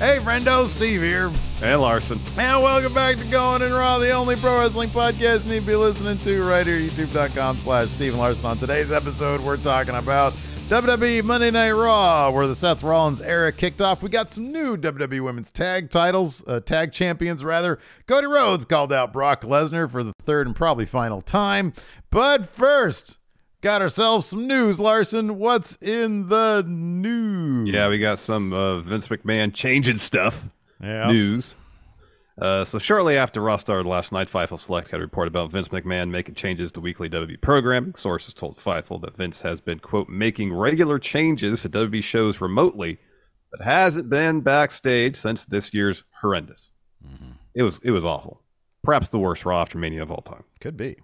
Hey, Friendo, Steve here. And Larson. And welcome back to Going in Raw, the only pro wrestling podcast you need to be listening to right here, youtube.com/Steve and Larson. On today's episode, we're talking about WWE Monday Night Raw, where the Seth Rollins era kicked off. We got some new WWE Women's Tag titles, tag champions rather. Cody Rhodes called out Brock Lesnar for the third and probably final time. But first, got ourselves some news, Larson. What's in the news? Yeah, we got some Vince McMahon changing stuff. Yeah. News. So shortly after Raw started last night, Fightful Select had a report about Vince McMahon making changes to weekly WWE programming. Sources told Fightful that Vince has been, quote, making regular changes to WWE shows remotely, but hasn't been backstage since this year's horrendous. Mm-hmm. It was awful. Perhaps the worst Raw after Mania of all time. Could be.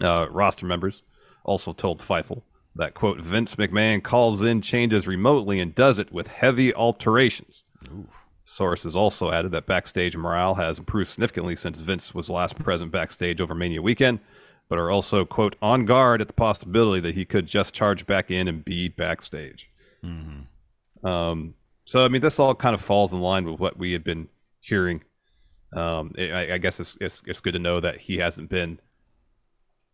Roster members also told Fightful that, quote, Vince McMahon calls in changes remotely and does it with heavy alterations. Ooh. Sources also added that backstage morale has improved significantly since Vince was last present backstage over Mania weekend, but are also, quote, on guard at the possibility that he could just charge back in and be backstage. Mm-hmm. So, I mean, this all kind of falls in line with what we had been hearing. I guess it's good to know that he hasn't been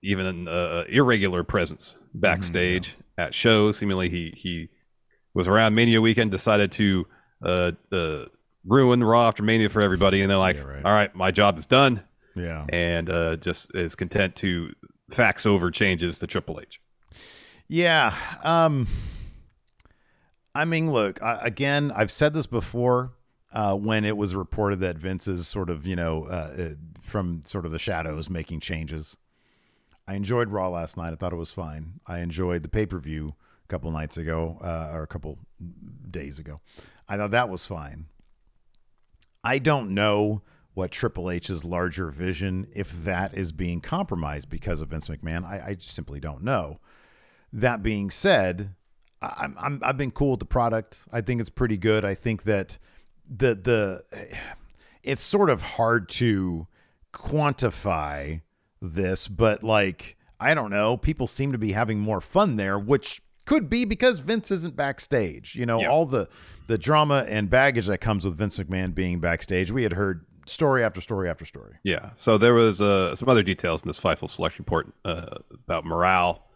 even an irregular presence backstage at shows. Seemingly he was around Mania weekend, decided to ruin Raw after Mania for everybody, and they're like, all right, my job is done. Yeah. And just is content to fax over changes to Triple H. Yeah. I mean, look, again, I've said this before when it was reported that Vince is sort of, from sort of the shadows making changes. I enjoyed Raw last night. I thought it was fine. I enjoyed the pay-per-view a couple nights ago, or a couple days ago. I thought that was fine. I don't know what Triple H's larger vision, if that is being compromised because of Vince McMahon. I simply don't know. That being said, I've been cool with the product. I think it's pretty good. I think that it's sort of hard to quantify this, but like, I don't know, people seem to be having more fun there, which could be because Vince isn't backstage. All the drama and baggage that comes with Vince McMahon being backstage. We had heard story after story after story. Yeah. So there was some other details in this Fightful Select report about morale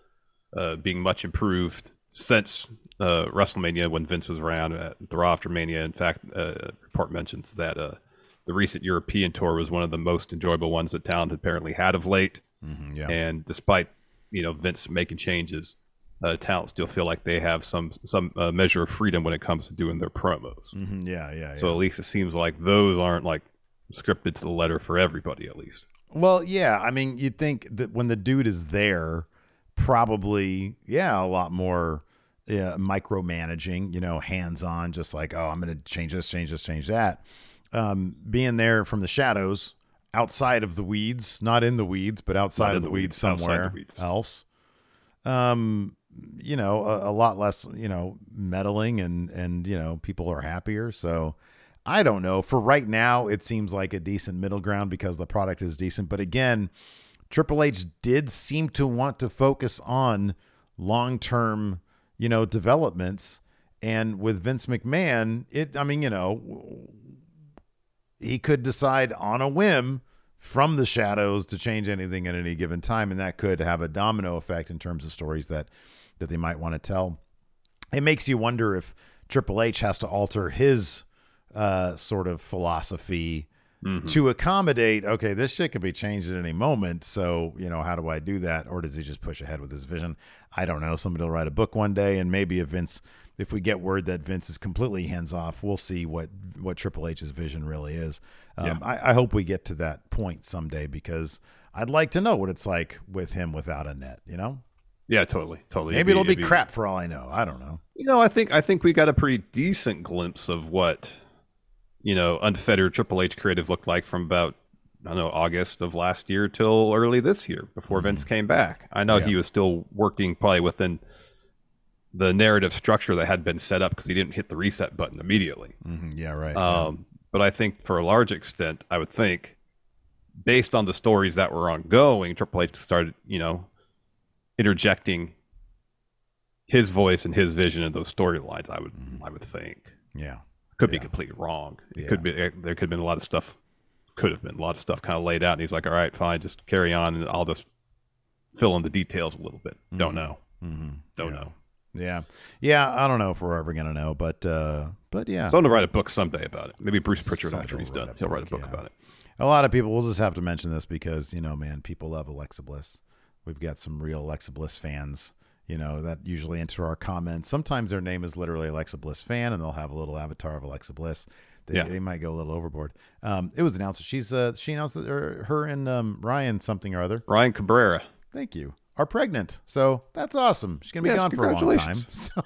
being much improved since WrestleMania when Vince was around at the Raw after Mania. In fact, report mentions that the recent European tour was one of the most enjoyable ones that talent apparently had of late. Mm-hmm, yeah. And despite Vince making changes, talent still feel like they have some measure of freedom when it comes to doing their promos. Mm-hmm, yeah. So at least it seems like those aren't like scripted to the letter for everybody, at least. Well, yeah. I mean, you'd think that when the dude is there, probably, a lot more micromanaging, hands-on, just like, oh, I'm going to change this, change that. Being there from the shadows, outside of the weeds, not in the weeds, but outside of the weeds somewhere else. A lot less, meddling and people are happier. So I don't know. For right now, it seems like a decent middle ground because the product is decent. But again, Triple H did seem to want to focus on long-term, developments. And with Vince McMahon, he could decide on a whim from the shadows to change anything at any given time, and that could have a domino effect in terms of stories that they might want to tell. It makes you wonder if Triple H has to alter his sort of philosophy to accommodate, okay, this shit could be changed at any moment, so, how do I do that? Or does he just push ahead with his vision? I don't know. Somebody will write a book one day, and maybe if we get word that Vince is completely hands-off, we'll see what Triple H's vision really is. I hope we get to that point someday because I'd like to know what it's like with him without a net, Yeah, totally. Maybe it'll be crap for all I know. I don't know. I think we got a pretty decent glimpse of what, unfettered Triple H creative looked like from about, August of last year till early this year before Vince came back. I know he was still working probably within the narrative structure that had been set up because he didn't hit the reset button immediately. Mm-hmm. Yeah, right. But I think for a large extent, I would think, based on the stories that were ongoing, Triple H started, interjecting his voice and his vision in those storylines. I would think. Yeah. Could be completely wrong. It could be, there could have been a lot of stuff. Could have been a lot of stuff kind of laid out, and he's like, "All right, fine, just carry on, and I'll just fill in the details a little bit." Don't know. Don't know. Yeah. I don't know if we're ever gonna know, but yeah. So I'm gonna write a book someday about it. Maybe Bruce Pritchard, after he's done, he'll write a book about it. A lot of people will just have to mention this because, man, people love Alexa Bliss. We've got some real Alexa Bliss fans, that usually enter our comments. Sometimes their name is literally Alexa Bliss fan, and they'll have a little avatar of Alexa Bliss. They might go a little overboard. It was announced. She announced that her and Ryan something or other. Ryan Cabrera. Thank you. Are pregnant. So that's awesome. She's going to be gone for a long time. So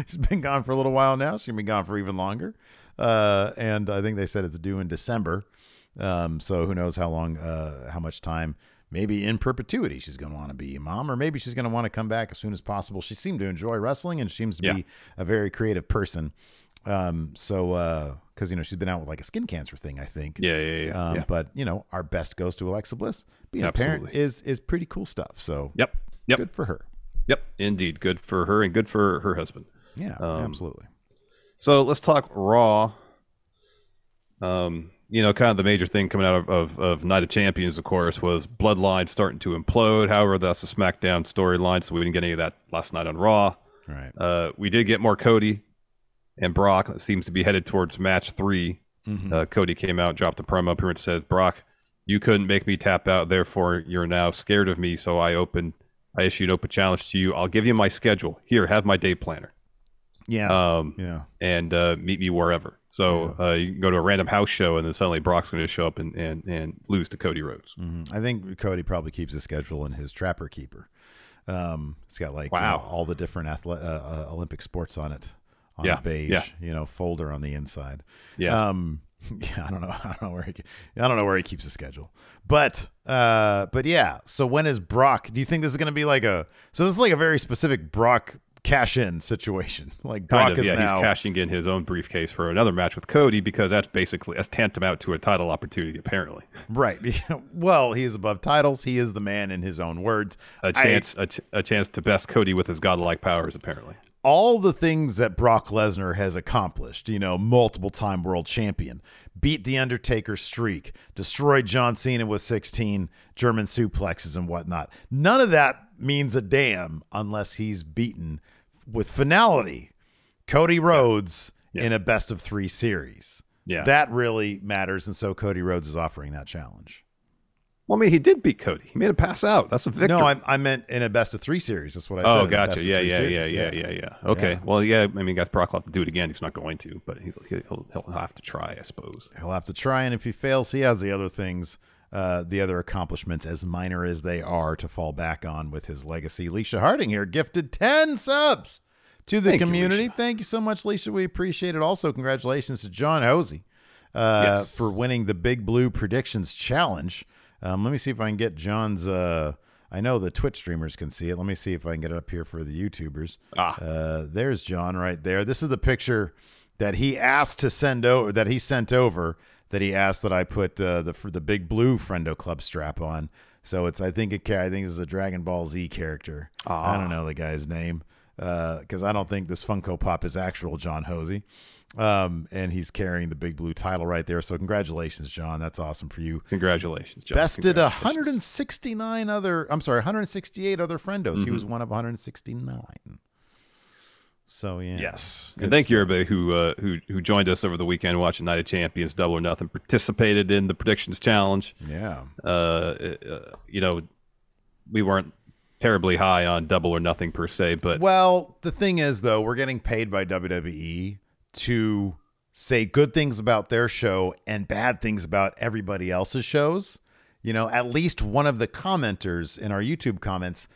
she's been gone for a little while now. She's going to be gone for even longer. And I think they said it's due in December. So who knows how long, how much time, maybe in perpetuity she's going to want to be a mom, or maybe she's going to want to come back as soon as possible. She seemed to enjoy wrestling and seems to be a very creative person. Because she's been out with like a skin cancer thing, I think. Yeah. But our best goes to Alexa Bliss. Being a parent is pretty cool stuff. So yep, good for her. Yep, indeed, good for her and good for her husband. Yeah, absolutely. So let's talk Raw. Kind of the major thing coming out of Night of Champions, of course, was Bloodline starting to implode. However, that's a SmackDown storyline, so we didn't get any of that last night on Raw. Right. We did get more Cody and Brock. That seems to be headed towards match 3. Cody came out, dropped a promo, pretty much says, "Brock, you couldn't make me tap out, therefore you're now scared of me, so I issued open challenge to you. I'll give you my schedule. Here, have my day planner. And meet me wherever." So you can go to a random house show, and then suddenly Brock's going to show up and lose to Cody Rhodes. I think Cody probably keeps his schedule in his Trapper Keeper. It's got like all the different Olympic sports on it. On a beige, folder on the inside. I don't know where he keeps his schedule, but yeah. So when is Brock? Do you think this is going to be this is like a very specific Brock cash-in situation? Like Brock is now he's cashing in his own briefcase for another match with Cody, because that's tantamount to a title opportunity, apparently. Right. Well, he is above titles. He is the man, in his own words. A chance to best Cody with his godlike powers, apparently. All the things that Brock Lesnar has accomplished, multiple-time world champion, beat The Undertaker's streak, destroyed John Cena with 16 German suplexes and whatnot. None of that means a damn unless he's beaten with finality Cody Rhodes in a best-of-3 series. Yeah. That really matters, and so Cody Rhodes is offering that challenge. Well, I mean, he did beat Cody. He made him pass out. That's a victory. No, I meant in a best-of-3 series. That's what I said. Oh, gotcha. Yeah. Okay. Yeah. Well, yeah. I mean, guys, Brock will have to do it again. He's not going to, but he'll have to try, I suppose. He'll have to try, and if he fails, he has the other things, the other accomplishments, as minor as they are, to fall back on with his legacy. Leisha Harding here gifted 10 subs to the community. Thank you so much, Leisha. We appreciate it. Also, congratulations to John Hosey for winning the Big Blue Predictions Challenge. Let me see if I can get John's. I know the Twitch streamers can see it. Let me see if I can get it up here for the YouTubers. There's John right there. This is the picture that he asked to send over. That he sent over. That he asked that I put the Big Blue Friendo Club strap on. So I think this is a Dragon Ball Z character. I don't know the guy's name because I don't think this Funko Pop is actual John Hosey. And he's carrying the Big Blue title right there. So congratulations, John. That's awesome for you. Congratulations, John. Bested 168 other friendos. He was one of 169. So yeah. Yes. And thank you everybody who joined us over the weekend watching Night of Champions Double or Nothing, participated in the predictions challenge. Yeah. We weren't terribly high on Double or Nothing per se, but the thing is though, we're getting paid by WWE to say good things about their show and bad things about everybody else's shows. At least one of the commenters in our YouTube comments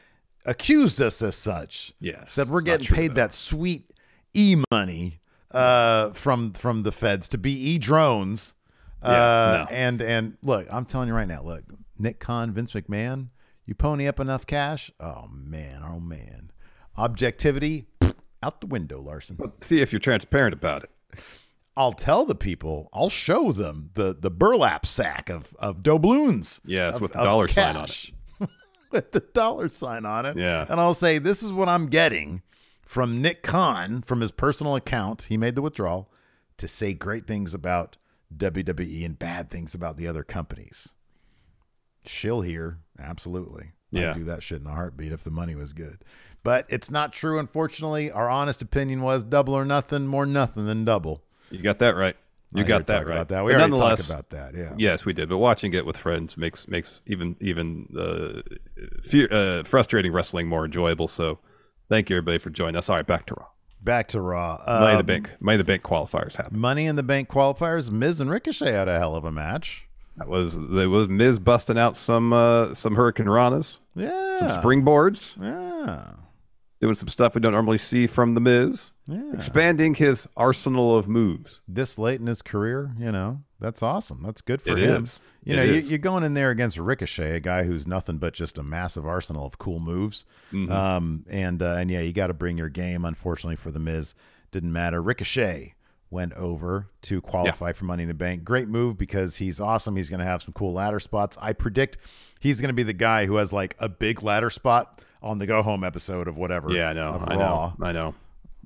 accused us as such. Yes. Said we're getting paid that sweet e-money from the feds to be e-drones. And look, I'm telling you right now, look, Nick Khan, Vince McMahon, you pony up enough cash. Oh man. Objectivity, out the window, Larson. Well, see if you're transparent about it. I'll tell the people. I'll show them the burlap sack of doubloons. Yes, with the dollar sign on it. With the dollar sign on it. Yeah. And I'll say, this is what I'm getting from Nick Khan from his personal account. He made the withdrawal to say great things about WWE and bad things about the other companies. Shill here, absolutely. Yeah. I'd do that shit in a heartbeat if the money was good. But it's not true, unfortunately. Our honest opinion was double or nothing, more nothing than double. You got that right. You got that right. About that. We already talked about that. Yeah. Yes, we did. But watching it with friends makes even frustrating wrestling more enjoyable. So, thank you everybody for joining us. All right, back to Raw. Back to Raw. Money in the Bank. Money in the Bank qualifiers happened. Money in the Bank qualifiers. Miz and Ricochet had a hell of a match. There was Miz busting out some Hurricane Ranas. Yeah. Some springboards. Yeah. Doing some stuff we don't normally see from the Miz. Yeah. Expanding his arsenal of moves. This late in his career, that's awesome. That's good for it him. Is. You're going in there against Ricochet, a guy who's nothing but just a massive arsenal of cool moves. Mm-hmm. And you got to bring your game. Unfortunately for the Miz, didn't matter. Ricochet went over to qualify for Money in the Bank. Great move because he's awesome. He's going to have some cool ladder spots. I predict he's going to be the guy who has like a big ladder spot on the go home episode of whatever. Yeah, I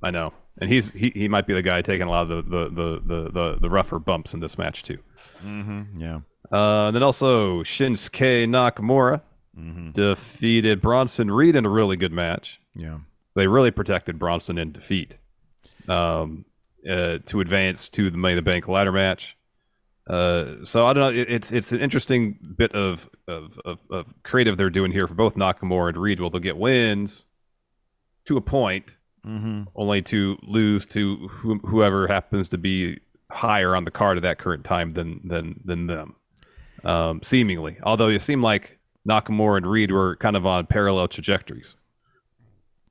know. And he might be the guy taking a lot of the rougher bumps in this match too. Mm-hmm. Yeah. Then also Shinsuke Nakamura defeated Bronson Reed in a really good match. Yeah. They really protected Bronson in defeat to advance to the Money in the Bank ladder match. So I don't know. It's an interesting bit of creative they're doing here for both Nakamura and Reed. Well, they'll get wins to a point, only to lose to whoever happens to be higher on the card at that current time than them. Seemingly, although it seemed like Nakamura and Reed were kind of on parallel trajectories.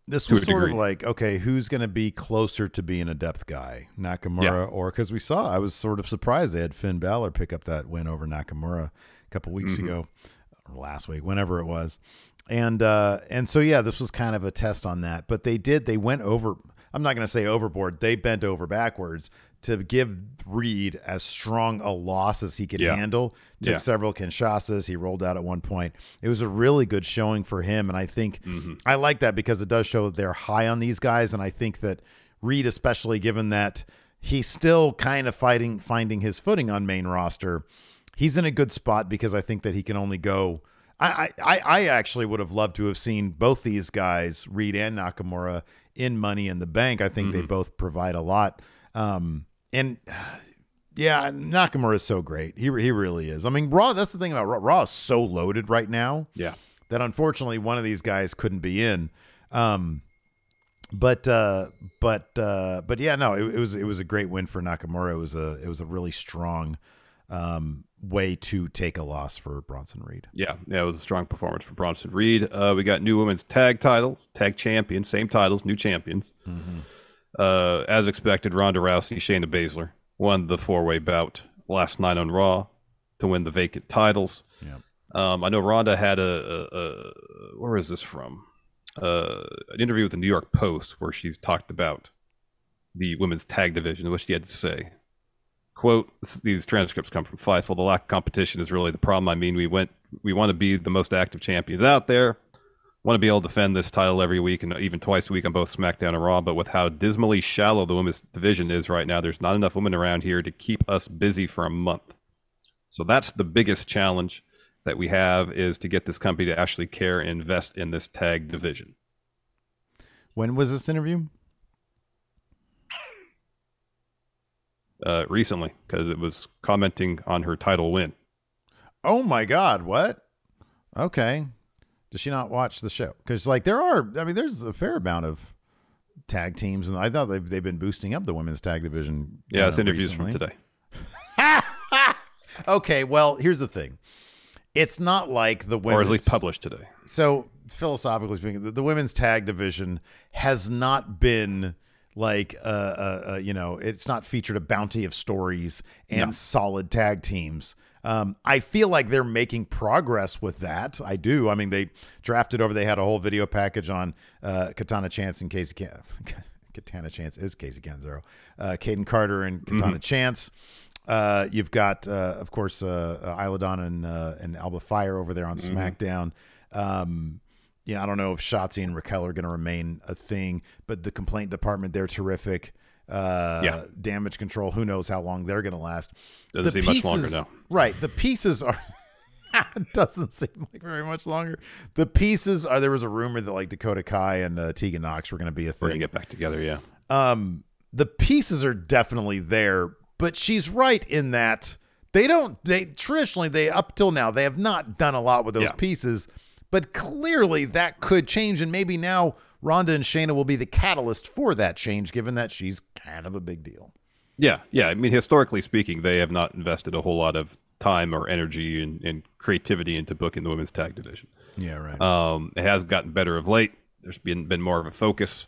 This was sort of like, okay, who's going to be closer to being a depth guy, Nakamura or because I was sort of surprised they had Finn Balor pick up that win over Nakamura a couple weeks ago, or last week, whenever it was. And so, yeah, this was kind of a test on that, but they went over. I'm not going to say overboard. They bent over backwards to give Reed as strong a loss as he could handle. Took several Kinshasas. He rolled out at one point. It was a really good showing for him. And I think I like that because it does show that they're high on these guys. And I think that Reed, especially given that he's still kind of finding his footing on main roster, he's in a good spot because I think that he can only go. I actually would have loved to have seen both these guys, Reed and Nakamura, in Money in the Bank. I think they both provide a lot. And yeah, Nakamura is so great. He really is. I mean, Raw, that's the thing about Raw. Raw is so loaded right now. Yeah. That unfortunately one of these guys couldn't be in. But yeah, no, it was a great win for Nakamura. It was a really strong way to take a loss for Bronson Reed. Yeah, it was a strong performance for Bronson Reed. We got new women's tag champions, same titles, new champions. As expected, Ronda Rousey, Shayna Baszler won the four-way bout last night on Raw to win the vacant titles. Yep. I know Ronda had a where is this from? An interview with the New York Post where she's talked about the women's tag division and what she had to say. Quote, these transcripts come from Fightful. The lack of competition is really the problem. I mean, we want to be the most active champions out there. Want to be able to defend this title every week and even twice a week on both SmackDown and Raw. But with how dismally shallow the women's division is right now, there's not enough women around here to keep us busy for a month. So that's the biggest challenge that we have, is to get this company to actually care and invest in this tag division. When was this interview? Recently, because it was commenting on her title win. Oh my God! What? Okay. Does she not watch the show? Because there's a fair amount of tag teams, and I thought they've been boosting up the women's tag division. Yeah, it's interviews from today. Okay, well, here's the thing. It's not like the women's, or at least published today. So philosophically speaking, the women's tag division has not been like it's not featured a bounty of stories and solid tag teams. I feel like they're making progress with that. I do. I mean, they drafted over. They had a whole video package on Katana Chance and Casey. Katana Chance is Casey Canzaro. Caden Carter and Katana Chance. You've got, of course, Isla Dawn and Alba Fire over there on SmackDown. I don't know if Shotzi and Raquel are going to remain a thing, but the complaint department, they're terrific. damage control. Who knows how long they're going to last. Doesn't seem much longer now. Right. The pieces are... It doesn't seem like very much longer. The pieces are... There was a rumor that like Dakota Kai and Tegan Nox were going to be a thing. We're going to get back together, yeah. The pieces are definitely there, but she's right in that traditionally, up till now, they have not done a lot with those pieces, but clearly that could change, and maybe now Ronda and Shayna will be the catalyst for that change, given that she's kind of a big deal. Yeah. I mean, historically speaking, they have not invested a whole lot of time or energy and creativity into booking the women's tag division. Yeah, right. It has gotten better of late. There's been more of a focus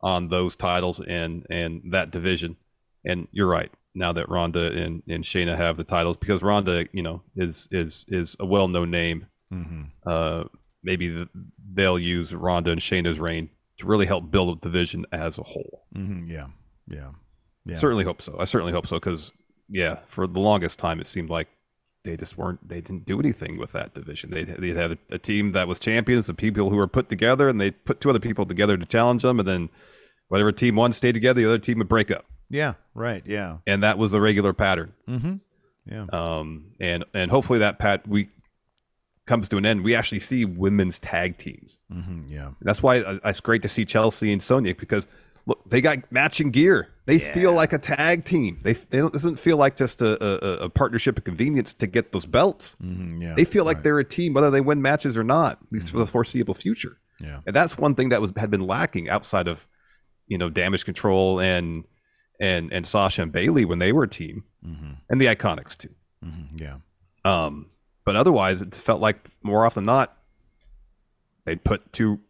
on those titles and that division. And you're right. Now that Ronda and Shayna have the titles, because Ronda, is a well-known name. Mm-hmm. Maybe they'll use Ronda and Shayna's reign to really help build a division as a whole. Mm-hmm. Yeah. Certainly hope so. I certainly hope so, because for the longest time it seemed like they didn't do anything with that division. They had a team that was champions, the people who were put together, and they put two other people together to challenge them, and then whatever team one stayed together, the other team would break up. Yeah, right. Yeah, and that was the regular pattern. Mm-hmm. Yeah. And hopefully that comes to an end. We actually see women's tag teams. Mm-hmm. Yeah, that's why it's great to see Chelsea and Sonya, because look, they got matching gear. They feel like a tag team. It doesn't feel like just a partnership of convenience to get those belts. Mm-hmm. Yeah, they feel like they're a team, whether they win matches or not, at least for the foreseeable future. Yeah, and that's one thing that had been lacking outside of Damage Control and Sasha and Bayley when they were a team, and the Iconics too. Mm-hmm. Yeah. But otherwise, it felt like more often than not, they'd put two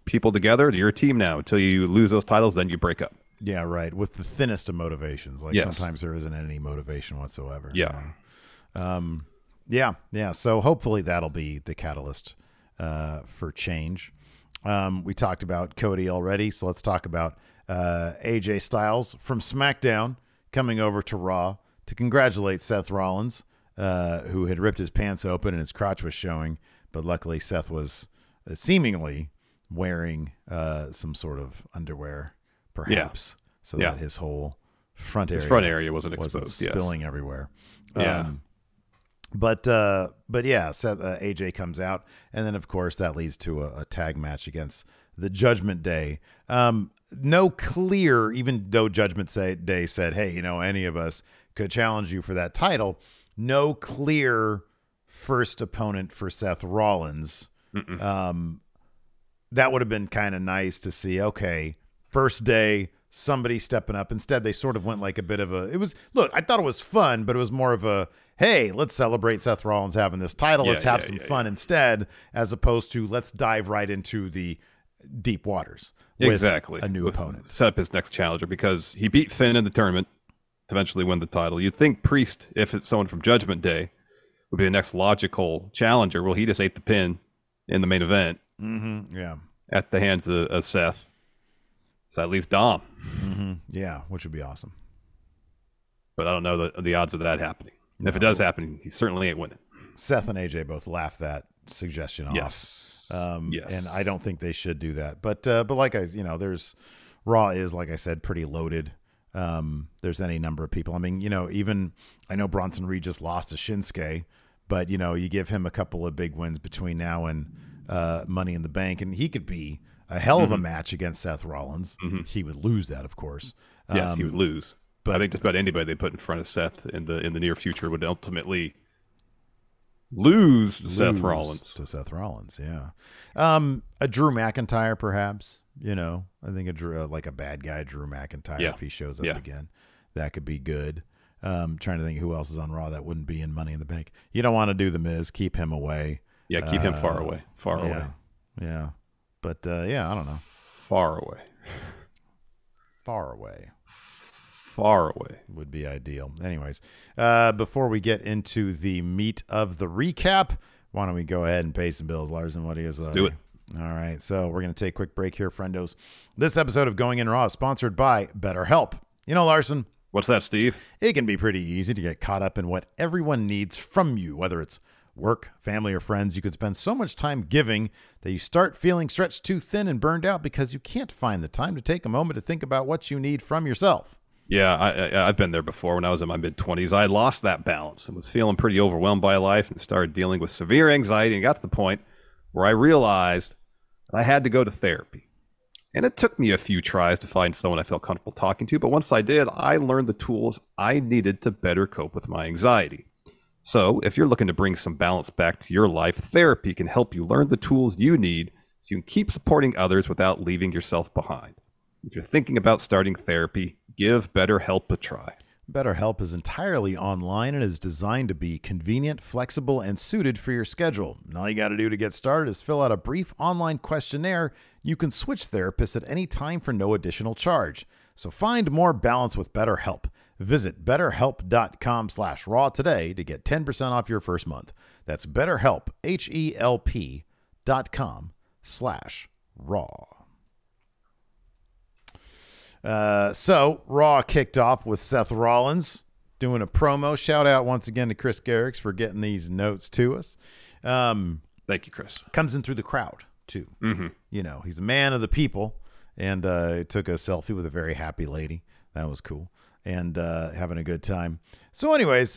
people together. You're a team now. Until you lose those titles, then you break up. Yeah, right. With the thinnest of motivations. Like sometimes there isn't any motivation whatsoever. Yeah. Yeah. So hopefully that'll be the catalyst for change. We talked about Cody already, so let's talk about AJ Styles from SmackDown coming over to Raw to congratulate Seth Rollins, who had ripped his pants open and his crotch was showing, but luckily Seth was seemingly wearing some sort of underwear, perhaps, so that his whole front area wasn't exposed, spilling everywhere. Yeah. But Seth, AJ comes out, and then of course that leads to a tag match against the Judgment Day. No clear, even though Judgment Day said, hey, any of us could challenge you for that title, no clear first opponent for Seth Rollins. That would have been kind of nice to see. Okay, first day, somebody stepping up. Instead, they sort of went like a bit of I thought it was fun, but it was more of a, hey, let's celebrate Seth Rollins having this title. Let's have some fun instead, as opposed to let's dive right into the deep waters. Exactly. A new opponent. Set up his next challenger, because he beat Finn in the tournament to eventually win the title. You'd think Priest, if it's someone from Judgment Day, would be the next logical challenger. Well, he just ate the pin in the main event. Mm-hmm. Yeah. At the hands of Seth. So at least Dom. Mm-hmm. Yeah, which would be awesome. But I don't know the odds of that happening. No. If it does happen, he certainly ain't winning. Seth and AJ both laughed that suggestion off. Yes. And I don't think they should do that. But like there's Raw is, like I said, pretty loaded. There's any number of people. I mean, even I know Bronson Reed just lost to Shinsuke, but you give him a couple of big wins between now and Money in the Bank, and he could be a hell of a match against Seth Rollins. Mm-hmm. He would lose that, of course. Yes, he would lose. But I think just about anybody they put in front of Seth in the near future would ultimately lose to Seth Rollins. Yeah. A Drew McIntyre, perhaps. I think like a bad guy Drew McIntyre, if he shows up again, that could be good. Trying to think who else is on Raw that wouldn't be in Money in the Bank. You don't want to do the Miz. Keep him away. Yeah, keep him far away. Yeah. But, I don't know. Far away. Would be ideal. Anyways, before we get into the meat of the recap, why don't we go ahead and pay some bills, Larson? What do you say? Let's do it. All right. So we're going to take a quick break here, friendos. This episode of Going In Raw is sponsored by BetterHelp. Larson. What's that, Steve? It can be pretty easy to get caught up in what everyone needs from you, whether it's work, family, or friends, you could spend so much time giving that you start feeling stretched too thin and burned out because you can't find the time to take a moment to think about what you need from yourself. Yeah, I've been there before. When I was in my mid-20s, I lost that balance and was feeling pretty overwhelmed by life and started dealing with severe anxiety and got to the point where I realized I had to go to therapy. And it took me a few tries to find someone I felt comfortable talking to, but once I did, I learned the tools I needed to better cope with my anxiety. So if you're looking to bring some balance back to your life, therapy can help you learn the tools you need so you can keep supporting others without leaving yourself behind. If you're thinking about starting therapy, give BetterHelp a try. BetterHelp is entirely online and is designed to be convenient, flexible, and suited for your schedule. And all you got to do to get started is fill out a brief online questionnaire. You can switch therapists at any time for no additional charge. So find more balance with BetterHelp. Visit betterhelp.com/raw today to get 10% off your first month. That's BetterHelp, HELP.com/raw. So Raw kicked off with Seth Rollins doing a promo. Shout out once again to Chris Garrix for getting these notes to us. Thank you, Chris. Comes in through the crowd too. Mm-hmm. You know, he's a man of the people, and took a selfie with a very happy lady. That was cool. And having a good time. So anyways,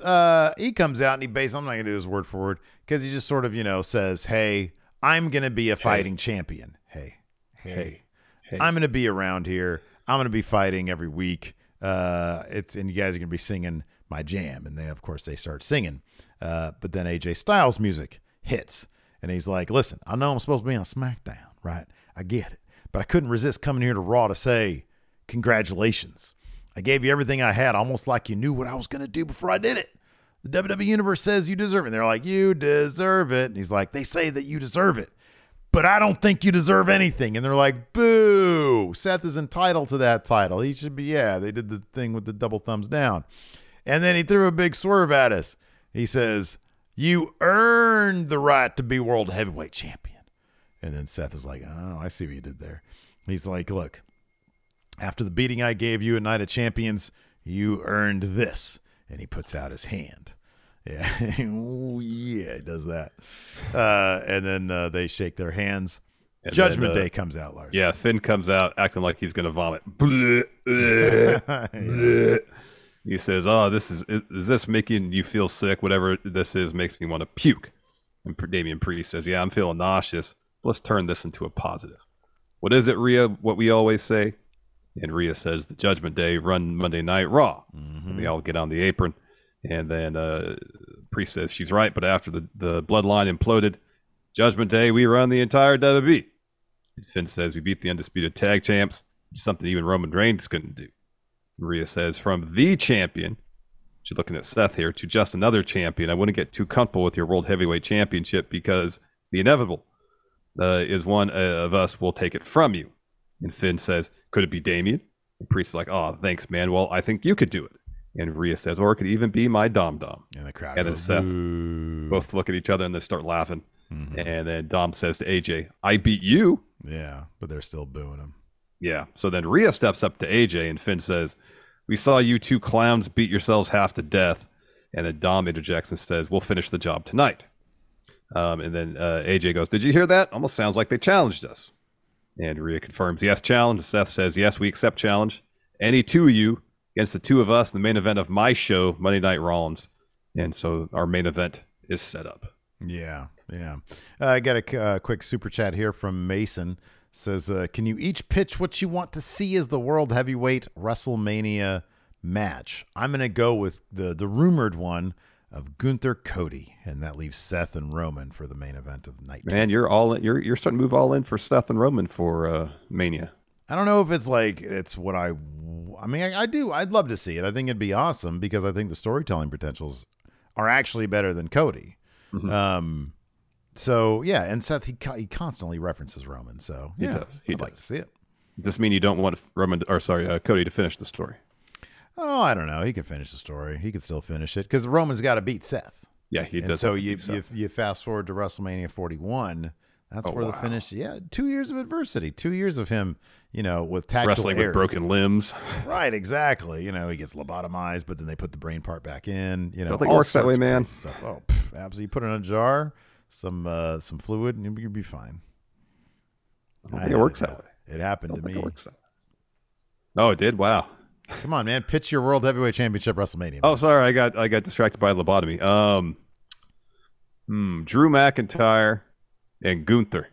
he comes out and he basically, I'm not going to do this word for word, because he just sort of, says, hey, I'm going to be a fighting champion. Hey, I'm going to be around here. I'm going to be fighting every week. And you guys are going to be singing my jam. And of course, they start singing. But then AJ Styles' music hits. And he's like, listen, I know I'm supposed to be on SmackDown, right? I get it. But I couldn't resist coming here to Raw to say, congratulations. I gave you everything I had, almost like you knew what I was going to do before I did it. The WWE Universe says you deserve it. And they're like, you deserve it. And he's like, they say that you deserve it, but I don't think you deserve anything. And they're like, boo. Seth is entitled to that title. He should be, they did the thing with the double thumbs down. And then he threw a big swerve at us. He says, you earned the right to be world heavyweight champion. And then Seth is like, oh, I see what you did there. He's like, look, after the beating I gave you at Night of Champions, you earned this. And he puts out his hand. Yeah. Ooh, yeah, he does that. And then they shake their hands. And Judgment Day comes out, Larson. Yeah, Finn comes out acting like he's going to vomit. Bleh, bleh, bleh. He says, oh, is this making you feel sick? Whatever this is makes me want to puke. And Damian Priest says, yeah, I'm feeling nauseous. Let's turn this into a positive. What is it, Rhea? What we always say? And Rhea says, the Judgment Day run Monday Night Raw. Mm-hmm. And they all get on the apron. And then Priest says she's right, but after the bloodline imploded, Judgment Day, we run the entire WWE. And Finn says we beat the undisputed tag champs, something even Roman Reigns couldn't do. And Rhea says, from the champion, she's looking at Seth here, to just another champion, I wouldn't get too comfortable with your World Heavyweight Championship because the inevitable is one of us will take it from you. And Finn says, could it be Damian? And Priest is like, oh, thanks, man. Well, I think you could do it. And Rhea says, or it could even be my Dom. And the crowd and then goes, Seth boo. Both look at each other and they start laughing. Mm-hmm. And then Dom says to AJ, I beat you. Yeah, but they're still booing him. Yeah. So then Rhea steps up to AJ and Finn says, we saw you two clowns beat yourselves half to death. And then Dom interjects and says, we'll finish the job tonight. And then AJ goes, did you hear that? Almost sounds like they challenged us. And Rhea confirms, yes, challenge. Seth says, yes, we accept challenge. Any two of you against the two of us in the main event of my show, Monday Night Rollins. And so our main event is set up. Yeah. I got a quick super chat here from Mason. Says, can you each pitch what you want to see as the World Heavyweight WrestleMania match? I'm going to go with the rumored one of Gunther Cody, and that leaves Seth and Roman for the main event of the night. Man, you're starting to move all in for Seth and Roman for Mania. I don't know if it's like it's what I mean. I do. I'd love to see it. I think it'd be awesome because I think the storytelling potentials are actually better than Cody. Mm-hmm. So yeah, and Seth he constantly references Roman. So yeah, he does. I'd like to see it. Does this mean you don't want Cody to finish the story? Oh, I don't know. He can finish the story. He could still finish it because Roman's got to beat Seth. Yeah, he does. So you fast forward to WrestleMania 41. That's where the finish. Yeah, 2 years of adversity, 2 years of him, with tactical wrestling errors. with broken limbs. Right, exactly. He gets lobotomized, but then they put the brain part back in. Don't think it works that way, man. Oh, absolutely. Put it in a jar, some fluid, and you'll be fine. I don't think it works that way. It happened to me. It works that way. Oh, it did? Wow. Come on, man. Pitch your World Heavyweight Championship WrestleMania. Man. Oh, sorry. I got distracted by lobotomy. Drew McIntyre and Gunther.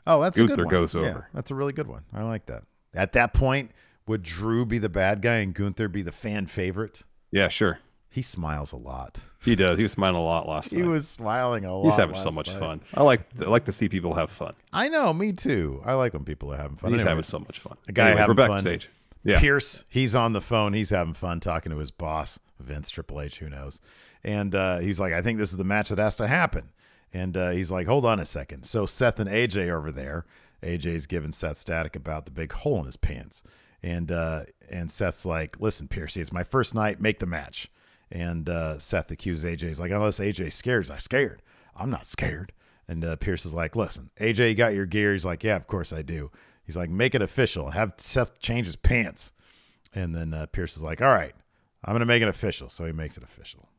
Oh, that's Gunther a good one. goes over. Yeah, that's a really good one. I like that. At that point, would Drew be the bad guy and Gunther be the fan favorite? Yeah, sure. He smiles a lot. He does. He was smiling a lot last night. He was smiling a lot. He's having so much fun. I like to see people have fun. I know, me too. I like when people are having fun. He's having so much fun. A guy having we're fun. backstage. Yeah. Pierce, he's on the phone. He's having fun talking to his boss, Vince, Triple H, who knows. And he's like, I think this is the match that has to happen. And he's like, hold on a second. So Seth and AJ over there. AJ's giving Seth static about the big hole in his pants. And Seth's like, listen, Pierce, it's my first night. Make the match. And Seth accuses AJ. He's like, unless AJ's scared, I'm scared. I'm not scared. And Pierce is like, listen, AJ, you got your gear? He's like, yeah, of course I do. He's like, make it official. Have Seth change his pants. And then Pierce is like, all right, I'm going to make it official. So he makes it official.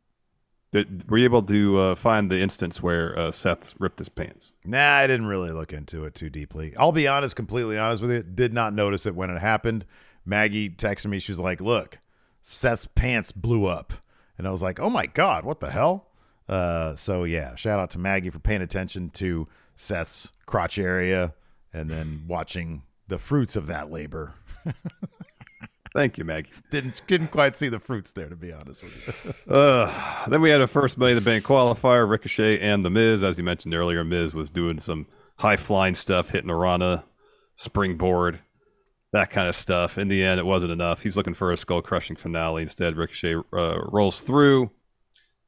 Were you able to find the instance where Seth ripped his pants? Nah, I didn't really look into it too deeply. I'll be honest, completely honest with you. Did not notice it when it happened. Maggie texted me. She was like, look, Seth's pants blew up. And I was like, oh, my God, what the hell? So, yeah, shout out to Maggie for paying attention to Seth's crotch area and then watching the fruits of that labor. Thank you, Maggie. Didn't quite see the fruits there, to be honest with you. Then we had a first Money in the Bank qualifier, Ricochet and The Miz. As you mentioned earlier, Miz was doing some high-flying stuff, hitting a Rana, springboard, that kind of stuff. In the end, it wasn't enough. He's looking for a skull-crushing finale. Instead, Ricochet rolls through.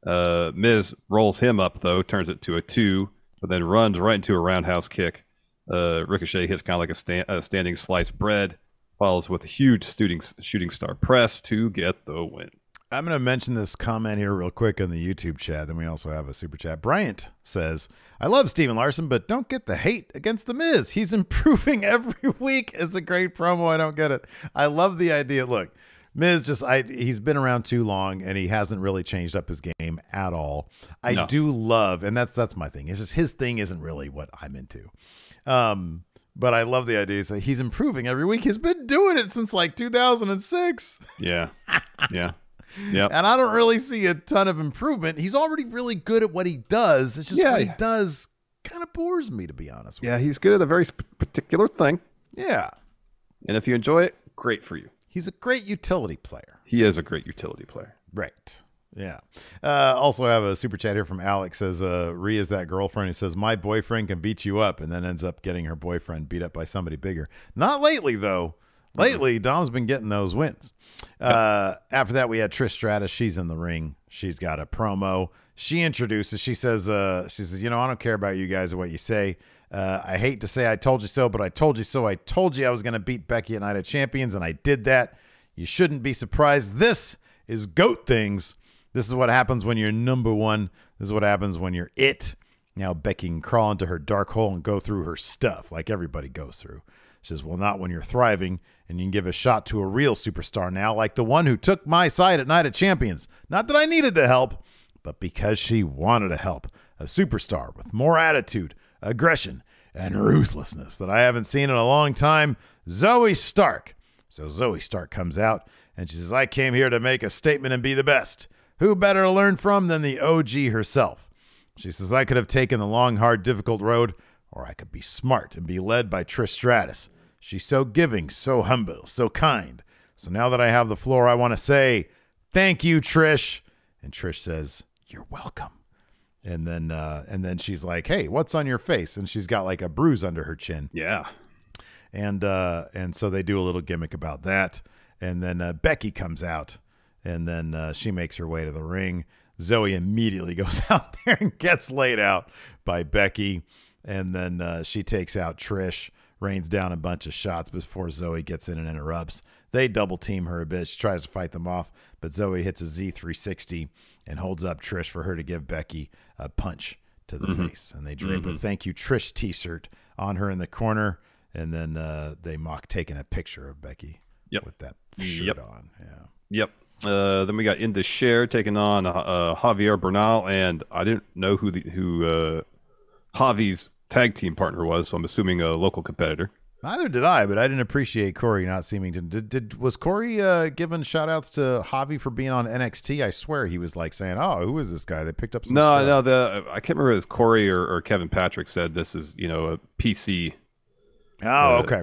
Miz rolls him up, though, turns it to a 2, but then runs right into a roundhouse kick. Ricochet hits kind of like a standing sliced bread. Follows with a huge shooting star press to get the win. I'm going to mention this comment here real quick on the YouTube chat. Then we also have a super chat. Bryant says, I love Steven Larson, but don't get the hate against The Miz. He's improving every week. It's a great promo. I don't get it. I love the idea. Look, Miz he's been around too long and he hasn't really changed up his game at all. I do love, and that's my thing. It's just his thing isn't really what I'm into. But I love the idea that he's improving every week. He's been doing it since like 2006. Yeah. Yeah. Yeah. And I don't really see a ton of improvement. He's already really good at what he does. It's just what he does kind of bores me, to be honest with you. Yeah, he's good at a very particular thing. Yeah. And if you enjoy it, great for you. He's a great utility player. He is a great utility player. Right. Yeah. Also have a super chat here from Alex. Says Rhea's that girlfriend who says my boyfriend can beat you up and then ends up getting her boyfriend beat up by somebody bigger. Not lately though. Lately Dom's been getting those wins. After that we had Trish Stratus. She's in the ring. She's got a promo. She introduces. She says I don't care about you guys or what you say. I hate to say I told you so, but I told you so. I told you I was going to beat Becky at Night of Champions and I did that. You shouldn't be surprised. This is GOAT things. This is what happens when you're number one. This is what happens when you're it. Now Becky can crawl into her dark hole and go through her stuff like everybody goes through. She says, well, not when you're thriving and you can give a shot to a real superstar now, like the one who took my side at Night of Champions. Not that I needed the help, but because she wanted to help. A superstar with more attitude, aggression, and ruthlessness that I haven't seen in a long time, Zoe Stark. So Zoe Stark comes out and she says, I came here to make a statement and be the best. Who better to learn from than the OG herself? She says, I could have taken the long, hard, difficult road, or I could be smart and be led by Trish Stratus. She's so giving, so humble, so kind. So now that I have the floor, I want to say, thank you, Trish. And Trish says, you're welcome. And then she's like, hey, what's on your face? And she's got like a bruise under her chin. Yeah. And so they do a little gimmick about that. And then Becky comes out. And then she makes her way to the ring. Zoe immediately goes out there and gets laid out by Becky. And then she takes out Trish, rains down a bunch of shots before Zoe gets in and interrupts. They double team her a bit. She tries to fight them off, but Zoe hits a Z360 and holds up Trish for her to give Becky a punch to the face, and they drape a "Thank You Trish" T-shirt on her in the corner, and then they mock taking a picture of Becky with that shirt on. Yep. Then we got Inda Share taking on Javier Bernal, and I didn't know who Javi's tag team partner was, so I'm assuming a local competitor. Neither did I, but I didn't appreciate Corey not seeming to. Was Corey giving shout-outs to Javi for being on NXT? I swear he was like saying, "Oh, who is this guy?" They picked up some stuff. No, I can't remember if it was Corey or Kevin Patrick said this is, a PC. Oh, okay.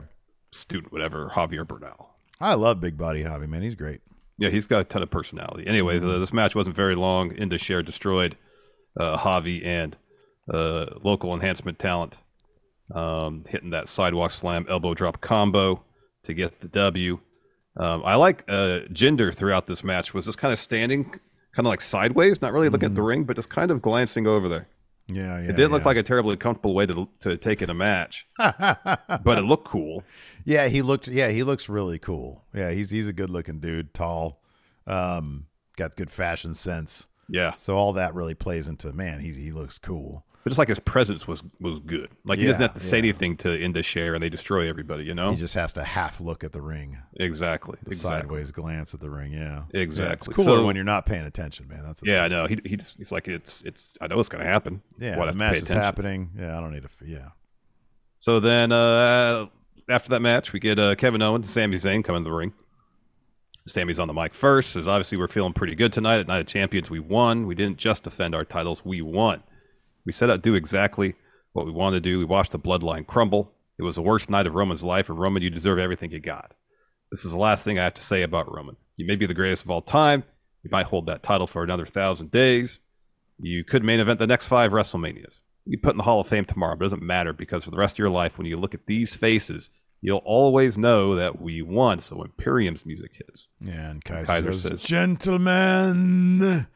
Student, whatever, Javier Bernal. I love big body Javi, man. He's great. Yeah, he's got a ton of personality. Anyways, this match wasn't very long. Inda Share destroyed Javi and local enhancement talent, hitting that sidewalk slam elbow drop combo to get the W. I like Jinder throughout this match was just kind of standing, kind of like sideways, not really looking at the ring, but just kind of glancing over there. Yeah. It didn't look like a terribly comfortable way to take in a match, but it looked cool. Yeah, he looks really cool. Yeah, he's a good looking dude, tall, got good fashion sense. Yeah. So all that really plays into, man, he looks cool. But just like his presence was good. Like he doesn't have to say anything to Inda Share and they destroy everybody, He just has to half look at the ring. Exactly. Sideways glance at the ring, yeah. Exactly. Yeah, it's cooler when you're not paying attention, man. That's I know. He's like it's I know it's gonna happen. Yeah, the match is happening. Yeah, I don't need to So then after that match, we get Kevin Owens and Sami Zayn coming to the ring. Sami's on the mic first, says obviously we're feeling pretty good tonight at Night of Champions. We won. We didn't just defend our titles, we won. We set out to do exactly what we wanted to do. We watched the bloodline crumble. It was the worst night of Roman's life, and Roman, you deserve everything you got. This is the last thing I have to say about Roman. You may be the greatest of all time. You might hold that title for another 1,000 days. You could main event the next 5 WrestleManias. You put in the Hall of Fame tomorrow, but it doesn't matter because for the rest of your life, when you look at these faces, you'll always know that we won. So Imperium's music hits. Yeah, and Kaiser says, "Gentlemen,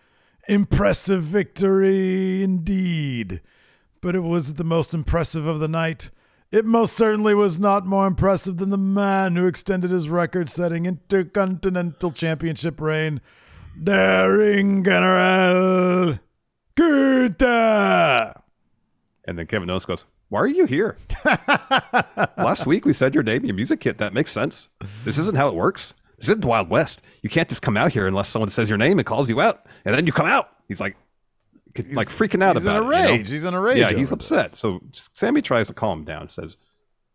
impressive victory indeed, but it was the most impressive of the night. It most certainly was not more impressive than the man who extended his record-setting Intercontinental Championship reign, Daring General Gunther." And then Kevin Owens goes, "Why are you here? Last week we said your name, your music hit. That makes sense. This isn't how it works. This isn't the Wild West. You can't just come out here unless someone says your name and calls you out, and then you come out." He's like freaking out about it. He's in a rage. Yeah, he's upset. So Sammy tries to calm him down. Says,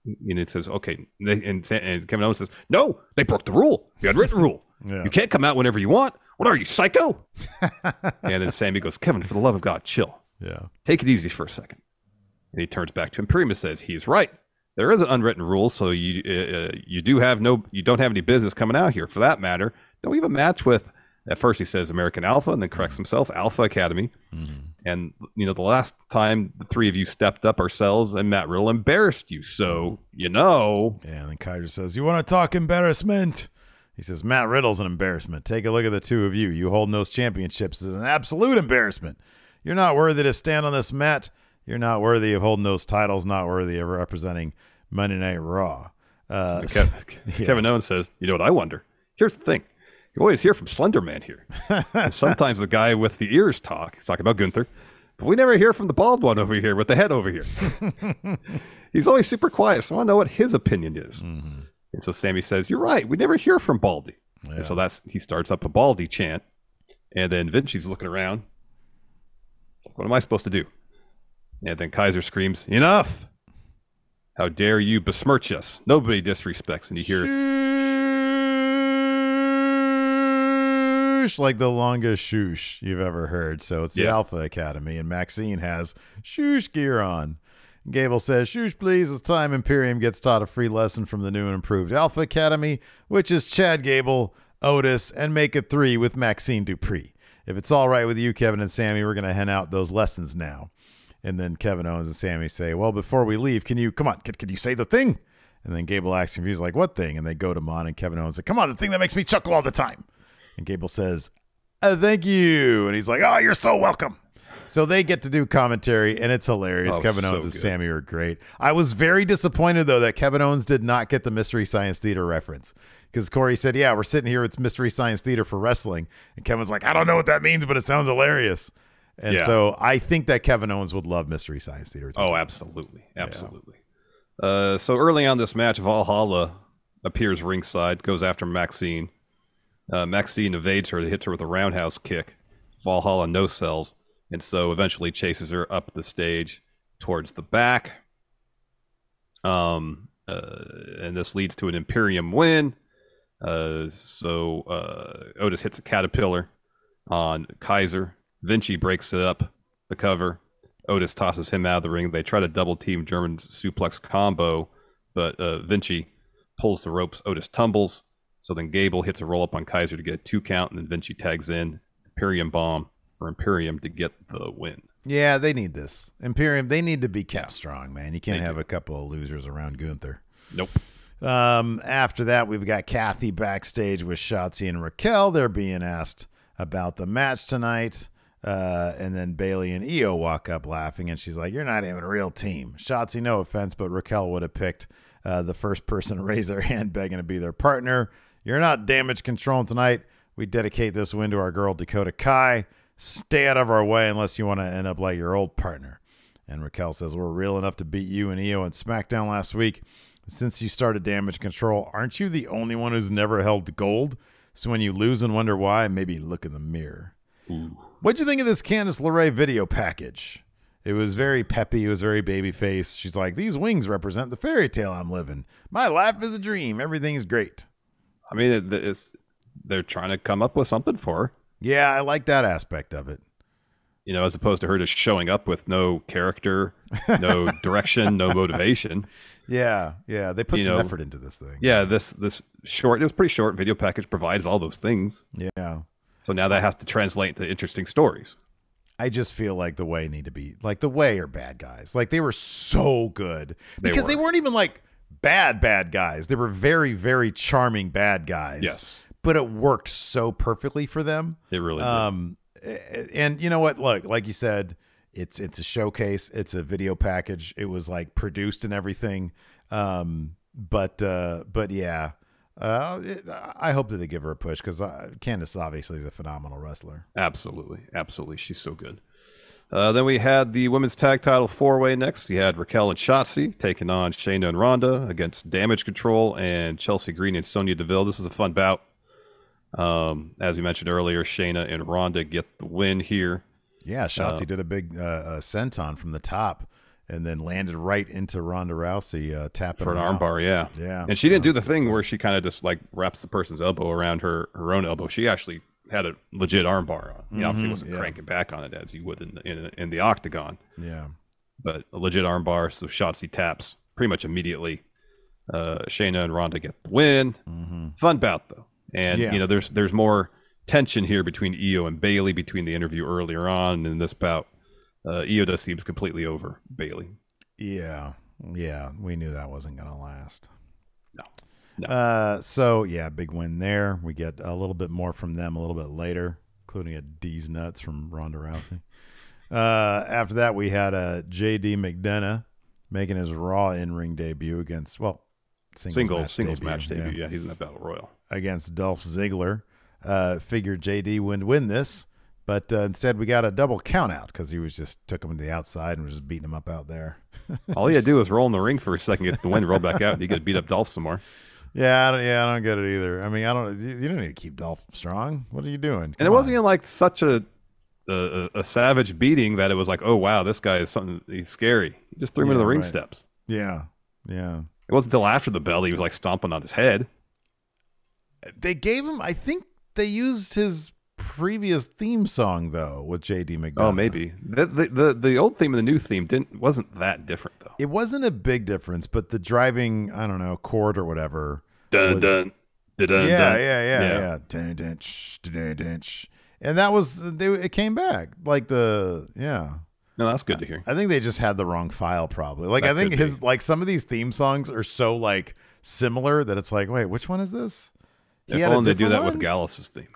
it says, okay. And Kevin Owens says, "No, they broke the rule. The unwritten rule. Yeah. You can't come out whenever you want. What are you, psycho?" And then Sammy goes, "Kevin, for the love of God, chill. Yeah, take it easy for a second." And he turns back to Imperium and says, "He's right. There is an unwritten rule, so you don't have any business coming out here. For that matter, don't even match with." At first he says American Alpha, and then corrects himself, Alpha Academy. And the last time the 3 of you stepped up, ourselves and Matt Riddle embarrassed you. So Yeah, and then Kaiser says, "You want to talk embarrassment?" He says, "Matt Riddle's an embarrassment. Take a look at the 2 of you. You holding those championships is an absolute embarrassment. You're not worthy to stand on this mat. You're not worthy of holding those titles, not worthy of representing Monday Night Raw." Kevin Owens says, "You know what I wonder? Here's the thing. You always hear from Slender Man here. And sometimes the guy with the ears talk. He's talking about Gunther. But we never hear from the bald one over here with the head over here. He's always super quiet, so I want to know what his opinion is." And so Sammy says, "You're right. We never hear from Baldy." Yeah. And so he starts up a Baldy chant. And then Vinci's looking around. What am I supposed to do? And then Kaiser screams, "Enough! How dare you besmirch us? Nobody disrespects." And you hear like the longest shoosh you've ever heard. So it's the Alpha Academy, and Maxine has shoosh gear on. Gable says, "Shoosh, please. It's time Imperium gets taught a free lesson from the new and improved Alpha Academy, which is Chad Gable, Otis, and make it 3 with Maxine Dupree. If it's all right with you, Kevin and Sammy, we're going to hand out those lessons now." And then Kevin Owens and Sammy say, "Well, before we leave, can you say the thing?" And then Gable asks him, he's like, "What thing?" And they go to Mon, and Kevin Owens says, "Come on, the thing that makes me chuckle all the time." And Gable says, "Thank you." And he's like, "Oh, you're so welcome." So they get to do commentary, and it's hilarious. Kevin Owens and Sammy are great. I was very disappointed, though, that Kevin Owens did not get the Mystery Science Theater reference. Because Corey said, "Yeah, we're sitting here. It's Mystery Science Theater for wrestling." And Kevin's like, "I don't know what that means, but it sounds hilarious." And so I think that Kevin Owens would love Mystery Science Theater. Oh, absolutely. Absolutely. Yeah. So early on this match, Valhalla appears ringside, goes after Maxine. Maxine evades her, hits her with a roundhouse kick. Valhalla no-sells, and so eventually chases her up the stage towards the back. And this leads to an Imperium win. So Otis hits a caterpillar on Kaiser. Vinci breaks it up, the cover. Otis tosses him out of the ring. They try to double-team German suplex combo, but Vinci pulls the ropes. Otis tumbles. So then Gable hits a roll-up on Kaiser to get a 2 count, and then Vinci tags in. Imperium bomb for Imperium to get the win. Yeah, they need this. Imperium, they need to be kept strong, man. You can't have a couple of losers around Gunther. Nope. After that, we've got Kathy backstage with Shotzi and Raquel. They're being asked about the match tonight. And then Bailey and Io walk up laughing, and she's like, "You're not even a real team." Shotzi, no offense, but Raquel would have picked the first person to raise their hand begging to be their partner. "You're not damage control tonight. We dedicate this win to our girl Dakota Kai. Stay out of our way unless you want to end up like your old partner." And Raquel says, "We're real enough to beat you and Io in SmackDown last week. Since you started damage control, aren't you the only one who's never held gold? So when you lose and wonder why, maybe look in the mirror." Ooh. What'd you think of this Candice LeRae video package? It was very peppy. It was very babyface. She's like, "These wings represent the fairy tale I'm living. My life is a dream. Everything's great." I mean, they're trying to come up with something for her. Yeah, I like that aspect of it. You know, as opposed to her just showing up with no character, no direction, no motivation. Yeah. They put some effort into this thing. Yeah, this short, it was pretty short video package provides all those things. Yeah. So now that has to translate into interesting stories. I just feel like the Way need to be like the Way are bad guys. Like they were so good because they weren't even like bad guys. They were very, very charming bad guys. Yes. But it worked so perfectly for them. It really did. And you know what? Look, like you said, it's a showcase. It's a video package. It was like produced and everything. But yeah, I hope that they give her a push because Candice obviously is a phenomenal wrestler. Absolutely. She's so good. Then we had the women's tag title 4-way next. You had Raquel and Shotzi taking on Shayna and Ronda against Damage Control and Chelsea Green and Sonya Deville. This is a fun bout. As we mentioned earlier, Shayna and Ronda get the win here. Yeah, Shotzi did a big senton from the top and then landed right into Ronda Rousey tapping for an her armbar. Yeah. And she didn't do the thing where she kind of just like wraps the person's elbow around her own elbow. She actually had a legit armbar on. You know, obviously wasn't cranking back on it as you would in the octagon. Yeah. But a legit armbar, so Shotzi taps pretty much immediately. Shayna and Ronda get the win. Fun bout though. And you know, there's more tension here between Io and Bailey between the interview earlier on and in this bout. Io just seems completely over Bailey. Yeah, we knew that wasn't going to last. No. So yeah, big win there. We get a little bit more from them a little bit later, including a D's nuts from Ronda Rousey. After that, we had a JD McDonough making his Raw in-ring debut against singles match debut. Yeah, he's in that Battle Royal against Dolph Ziggler. Figured JD would win this, but instead we got a double count out because he took him to the outside and was just beating him up out there. All he had to do was roll in the ring for a second, get the win, roll back out, and he could beat up Dolph some more. Yeah, I don't get it either. I mean, you don't need to keep Dolph strong. What are you doing? And it wasn't even like such a savage beating that it was like, oh wow, this guy is something. He's scary. He just threw him into the ring steps. Yeah. It wasn't until after the bell he was like stomping on his head. They gave him. I think they used his previous theme song though with JD McDonough. Oh, maybe the old theme and the new theme wasn't that different though. It wasn't a big difference, but the driving, I don't know, chord or whatever. Dun dun. Yeah. Dun, dun, sh, dun, dun, sh. And that was it came back like No, that's good to hear. I think they just had the wrong file probably. Like I think some of these theme songs are so like similar that it's like, wait, which one is this? If only they do that with Gallus's theme.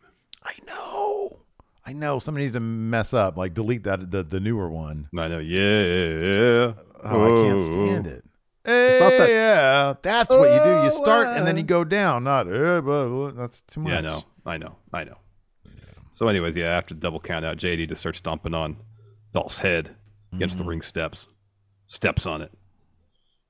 I know. Somebody needs to mess up, like delete that the newer one. I know. Yeah. Oh, I can't stand it. It's not that. Yeah, that's what you do. You start and then you go down. Not that's too much. Yeah, I know. So, anyways, after the double count out, JD just starts stomping on Dolph's head against the ring steps on it.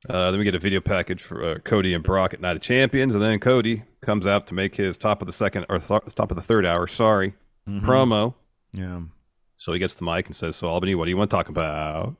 Then we get a video package for Cody and Brock at Night of Champions, and then Cody comes out to make his top of the third hour, promo. Yeah. So he gets the mic and says, "So Albany, what do you want to talk about?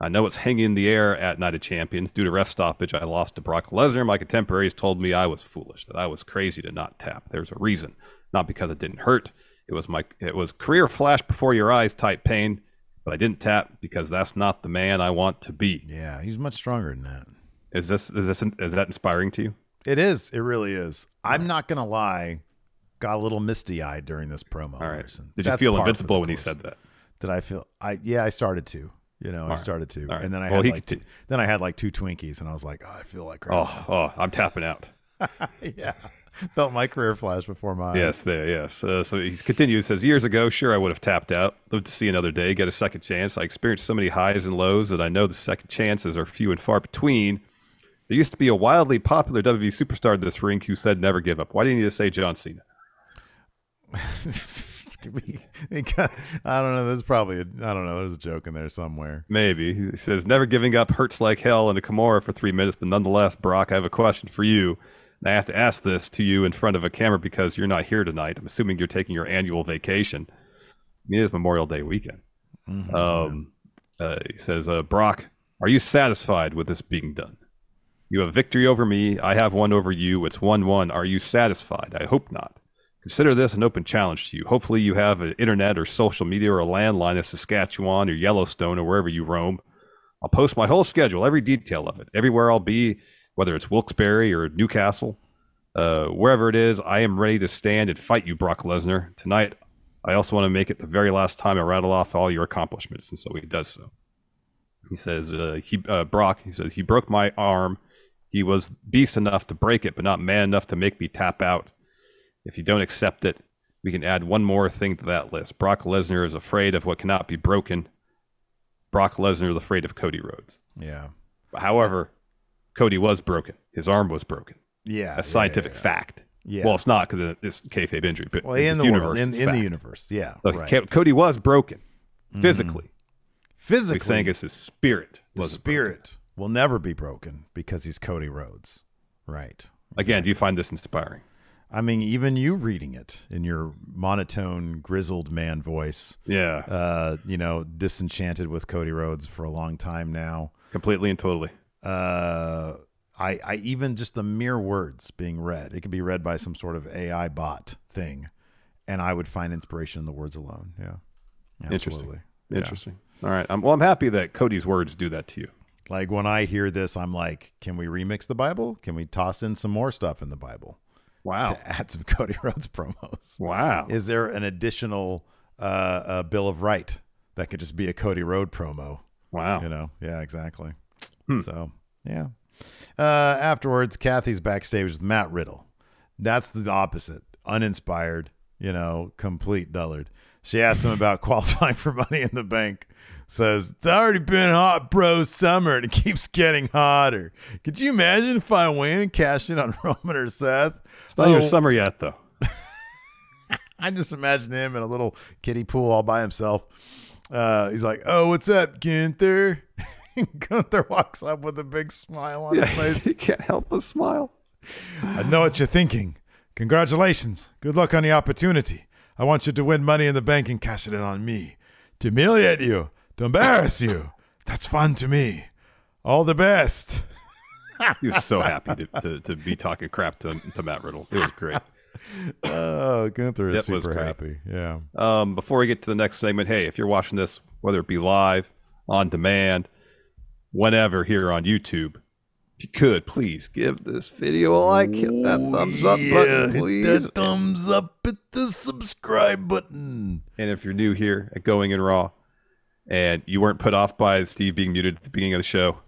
I know it's hanging in the air at Night of Champions. Due to ref stoppage, I lost to Brock Lesnar. My contemporaries told me I was foolish, that I was crazy to not tap. There's a reason. Not because it didn't hurt. It was career flash before your eyes type pain, but I didn't tap because that's not the man I want to be." Yeah, he's much stronger than that. Is that inspiring to you? It is. It really is. I'm not going to lie. Got a little misty-eyed during this promo. All right. Larson. Did you feel invincible when he said that? Did I feel? I started to. I started to, right. and then I had like 2 Twinkies, and I was like, "Oh, I feel like crap." Oh, I'm tapping out. Yeah, felt my career flash before my eyes. Yes. So he continues. Says, "Years ago, sure, I would have tapped out. Lived to see another day, get a second chance. I experienced so many highs and lows that I know the second chances are few and far between. There used to be a wildly popular WWE superstar in this ring who said never give up. Why didn't you just say John Cena?" I don't know. There's a joke in there somewhere. Maybe. He says, "Never giving up hurts like hell in a Kimura for 3 minutes, but nonetheless, Brock, I have a question for you. And I have to ask this to you in front of a camera because you're not here tonight. I'm assuming you're taking your annual vacation." I mean, it is Memorial Day weekend. He says, "Brock, are you satisfied with this being done? You have victory over me. I have one over you. It's 1-1. Are you satisfied? I hope not. Consider this an open challenge to you. Hopefully you have an internet or social media or a landline in Saskatchewan or Yellowstone or wherever you roam. I'll post my whole schedule, every detail of it, everywhere I'll be, whether it's Wilkes-Barre or Newcastle, wherever it is. I am ready to stand and fight you, Brock Lesnar. Tonight, I also want to make it the very last time I rattle off all your accomplishments." And so he does so. He says, Brock, he says, "He broke my arm. He was beast enough to break it, but not man enough to make me tap out. If you don't accept it, we can add one more thing to that list. Brock Lesnar is afraid of what cannot be broken. Brock Lesnar is afraid of Cody Rhodes." Yeah. However, Cody was broken. His arm was broken. Yeah. A scientific fact. Yeah. Well, it's not because it's kayfabe injury, but in the universe, world, in the universe. Yeah. So right. Cody was broken physically. Physically. He's saying it's his spirit. The spirit will never be broken because he's Cody Rhodes. Right. Again, do you find this inspiring? I mean, even you reading it in your monotone, grizzled man voice. Yeah. Disenchanted with Cody Rhodes for a long time now. Completely and totally. I even just the mere words being read, it could be read by some sort of AI bot thing, and I would find inspiration in the words alone. Yeah. Absolutely. Interesting. All right. I'm happy that Cody's words do that to you. Like when I hear this, I'm like, can we remix the Bible? Can we toss in some more stuff in the Bible? Wow. To add some Cody Rhodes promos. Wow. Is there an additional Bill of Right that could just be a Cody Rhodes promo? Wow. Yeah, exactly. So, yeah. Afterwards, Kathy's backstage with Matt Riddle. That's the opposite. Uninspired, complete dullard. She asked him about qualifying for Money in the Bank. Says, "It's already been hot, bro, summer, and it keeps getting hotter. Could you imagine if I win and cash in on Roman or Seth?" It's not your summer yet, though. I just imagine him in a little kiddie pool all by himself. He's like, "Oh, what's up, Gunther?" Gunther walks up with a big smile on his face. He can't help but smile. "I know what you're thinking. Congratulations. Good luck on the opportunity. I want you to win Money in the Bank and cash it in on me. To humiliate you, to embarrass you. That's fun to me. All the best." He was so happy to be talking crap to Matt Riddle. It was great. Oh, Gunther is super happy. Yeah. Before we get to the next segment, hey, if you're watching this, whether it be live, on demand, whenever here on YouTube, if you could, please give this video a like. Hit that thumbs up button, please. Hit that thumbs up. Hit the subscribe button. And if you're new here at Going in Raw and you weren't put off by Steve being muted at the beginning of the show,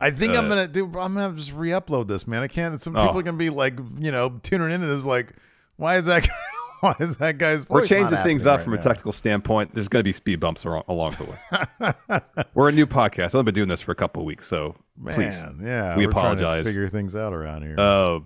I think I'm gonna just re-upload this, man. I can't. Some people are gonna be like, tuning into this, like, why is that guy's voice? We're changing not things up right from now? a technical standpoint. There's going to be speed bumps along the way. We're a new podcast. I've only been doing this for a couple of weeks, so please, we apologize. Trying to figure things out around here.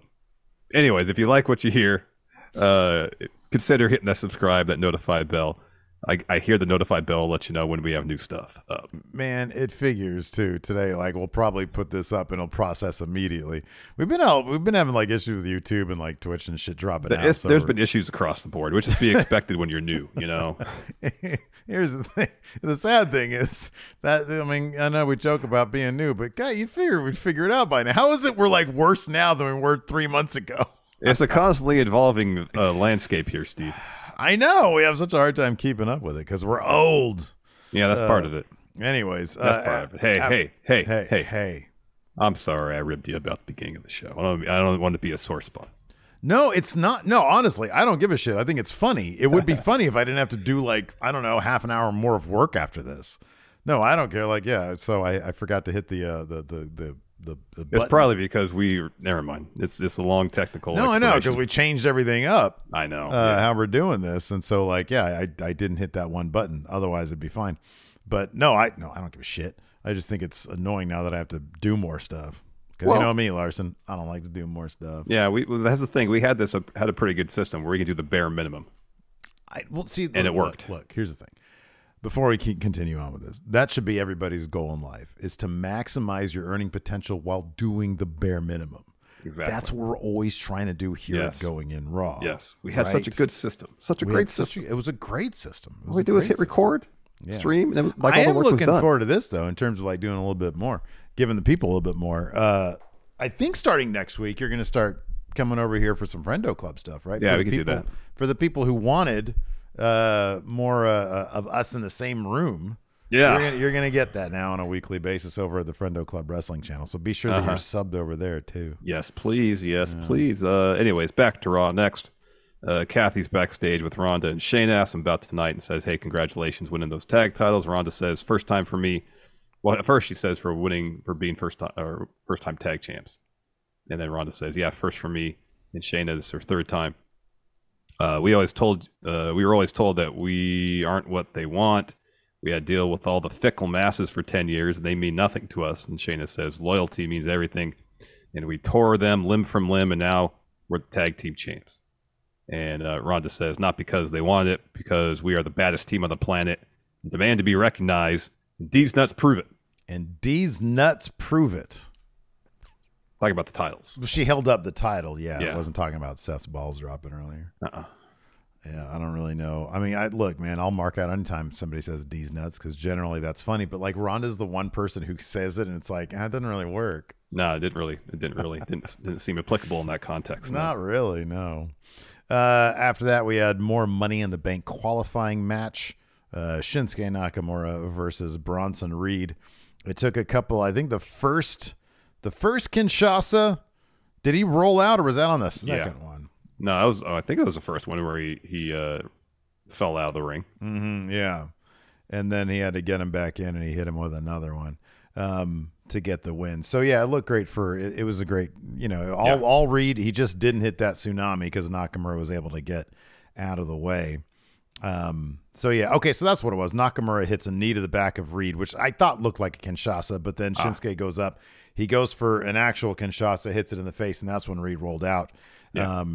Anyways, if you like what you hear, consider hitting that subscribe, that notified bell. I hear the notify bell, let you know when we have new stuff up. Man, it figures too today. Like we'll probably put this up and it'll process immediately. We've been having like issues with YouTube and like Twitch and shit dropping out. There's been issues across the board, which is to be expected when you're new, you know. Here's the thing. The sad thing is that, I mean, I know we joke about being new, but God, you figure we'd figure it out by now. How is it we're like worse now than we were 3 months ago? It's a constantly evolving landscape here, Steve. I know. We have such a hard time keeping up with it because we're old. Yeah, that's part of it. Anyways. That's part of it. Hey. I'm sorry I ribbed you about the beginning of the show. I don't want to be a sore spot. No, it's not. No, honestly, I don't give a shit. I think it's funny. It would be funny if I didn't have to do like, I don't know, half an hour more of work after this. No, I don't care. Like, yeah. So I forgot to hit the button. It's probably because never mind. It's a long technical. No, I know, because we changed everything up. I know how we're doing this, and so like, yeah, I didn't hit that one button. Otherwise, it'd be fine. But no, I don't give a shit. I just think it's annoying now that I have to do more stuff. Because you know me, Larson, I don't like to do more stuff. Yeah, that's the thing. We had a pretty good system where we can do the bare minimum. And it worked. Look, here's the thing. Before we continue on with this, that should be everybody's goal in life, is to maximize your earning potential while doing the bare minimum. Exactly. That's what we're always trying to do here at Going In Raw. Yes. We had such a good system. Such a great system. It was a great system. All we do is hit record, stream. And I am looking forward to this, though, in terms of like doing a little bit more, giving the people a little bit more. I think starting next week, you're going to start coming over here for some Friendo Club stuff, right? Yeah, we can do that. For the people who wanted more of us in the same room. Yeah, you're gonna get that now on a weekly basis over at the Friendo Club Wrestling channel. So be sure that you're subbed over there too. Yes, please. Please. Anyways, back to Raw next. Kathy's backstage with Ronda, and Shane asks him about tonight and says, "Hey, congratulations winning those tag titles." Ronda says, "First time for me." Well, at first she says for being first time tag champs, and then Ronda says, "Yeah, first for me." And Shayna, this is her third time. We were always told that we aren't what they want. We had to deal with all the fickle masses for 10 years, and they mean nothing to us. And Shayna says, loyalty means everything. And we tore them limb from limb, and now we're the tag team champs. And Ronda says, not because they wanted it, because we are the baddest team on the planet. Demand to be recognized. And D's nuts prove it. And D's nuts prove it. Talking about the titles. She held up the title, yeah. I wasn't talking about Seth's balls dropping earlier. Yeah, I don't really know. I mean, look, man, I'll mark out anytime somebody says D's nuts because generally that's funny. But like Ronda's the one person who says it, and it's like, it doesn't really work. No, it didn't seem applicable in that context. Not really, no. After that, we had more Money in the Bank qualifying match. Shinsuke Nakamura versus Bronson Reed. It took a couple. I think the first Kinshasa. Did he roll out, or was that on the second one? No, I think it was the first one where he fell out of the ring. Mm-hmm, yeah, and then he had to get him back in, and he hit him with another one to get the win. So yeah, it looked great it was a great, all Reed. He just didn't hit that tsunami because Nakamura was able to get out of the way. So yeah, okay, so that's what it was. Nakamura hits a knee to the back of Reed, which I thought looked like a Kinshasa, but then Shinsuke goes up. He goes for an actual Kinshasa, hits it in the face, and that's when Reed rolled out. Yeah.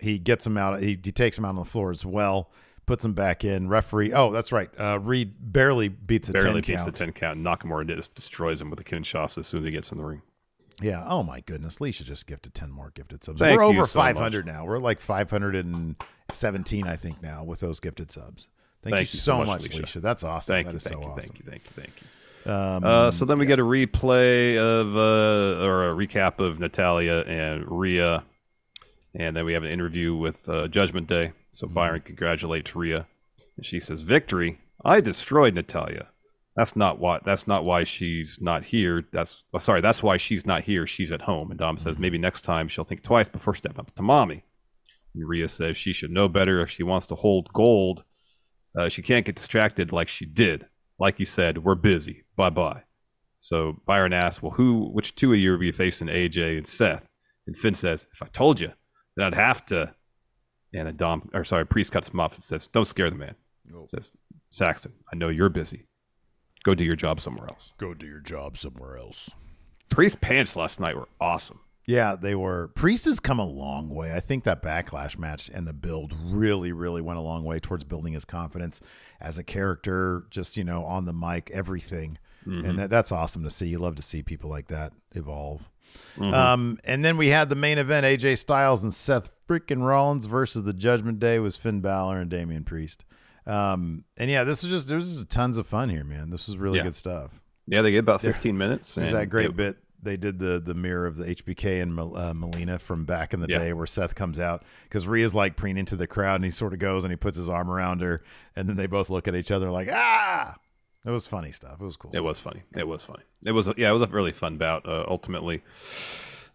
He gets him out. He takes him out on the floor as well. Puts him back in. Referee. Oh, that's right. Reed barely beats a 10 count. Barely beats the 10 count. Nakamura just destroys him with a Kinshasa as soon as he gets in the ring. Yeah. Oh my goodness. Lee should just gifted 10 more gifted subs. We're over 500 now. We're like 517, I think, now with those gifted subs. Thank you so much, Leisha. That's awesome. Thank you. So then we get a replay of or a recap of Natalya and Rhea. And then we have an interview with Judgment Day. So Byron congratulates Rhea, and she says, "Victory! I destroyed Natalya. That's not why she's not here. That's why she's not here. She's at home." And Dom says, "Maybe next time she'll think twice before stepping up to mommy." And Rhea says she should know better if she wants to hold gold. She can't get distracted like she did. Like you said, we're busy. Bye bye. So Byron asks, "Well, which two of you will be facing AJ and Seth?" And Finn says, "If I told you, then I'd have to." And then Priest cuts him off and says, "Don't scare the man." Nope. Says, "Saxton, I know you're busy. Go do your job somewhere else." Go do your job somewhere else. Priest's pants last night were awesome. Yeah, they were. Priest has come a long way. I think that Backlash match and the build really, really went a long way towards building his confidence as a character, just, on the mic, everything. And that's awesome to see. You love to see people like that evolve. And then we had the main event, AJ Styles and Seth freaking Rollins versus the Judgment Day was Finn Balor and Damian Priest. And yeah, this was just tons of fun here, man. This was really good stuff. Yeah, they get about 15 minutes. There's that great bit. They did the mirror of the HBK and Melina from back in the day where Seth comes out because Rhea's like preening to the crowd and he sort of goes and he puts his arm around her and then they both look at each other like, ah! It was funny stuff. It was cool. It was funny. It was a really fun bout. Ultimately,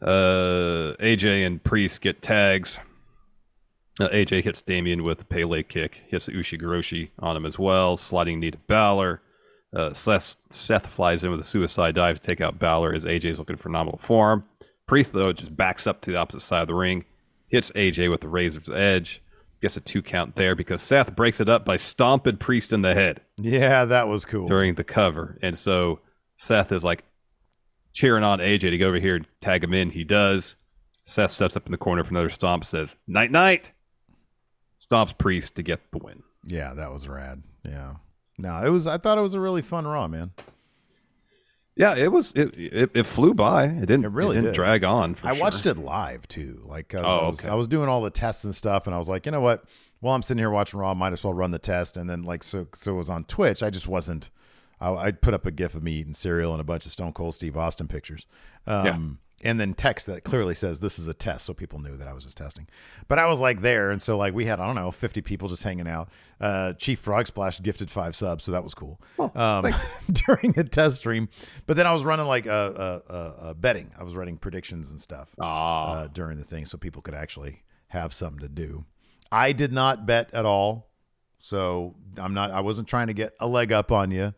AJ and Priest get tags. AJ hits Damian with the Pele kick, hits the Ushigoroshi on him as well, sliding knee to Balor. Seth flies in with a suicide dive to take out Balor as AJ's looking for nominal form. Priest, though, just backs up to the opposite side of the ring, hits AJ with the razor's edge, gets a 2 count there because Seth breaks it up by stomping Priest in the head. Yeah, that was cool. During the cover. And so Seth is like cheering on AJ to go over here and tag him in. He does. Seth sets up in the corner for another stomp, says, night, night. Stomps Priest to get the win. Yeah, that was rad. Yeah. No, I thought it was a really fun Raw, man. Yeah, it was. It flew by. It didn't drag on. I watched it live too. Like, I was doing all the tests and stuff, and I was like, you know what? While I'm sitting here watching Raw, I might as well run the test. And then, like, so it was on Twitch. I just wasn't. I put up a GIF of me eating cereal and a bunch of Stone Cold Steve Austin pictures. And then text that clearly says this is a test, so people knew that I was just testing. But I was like there, and so like we had, I don't know, 50 people just hanging out. Chief Frog Splash gifted 5 subs, so that was cool. During a test stream. But then I was running like betting. I was running predictions and stuff during the thing, so people could actually have something to do. I did not bet at all, so I wasn't trying to get a leg up on you,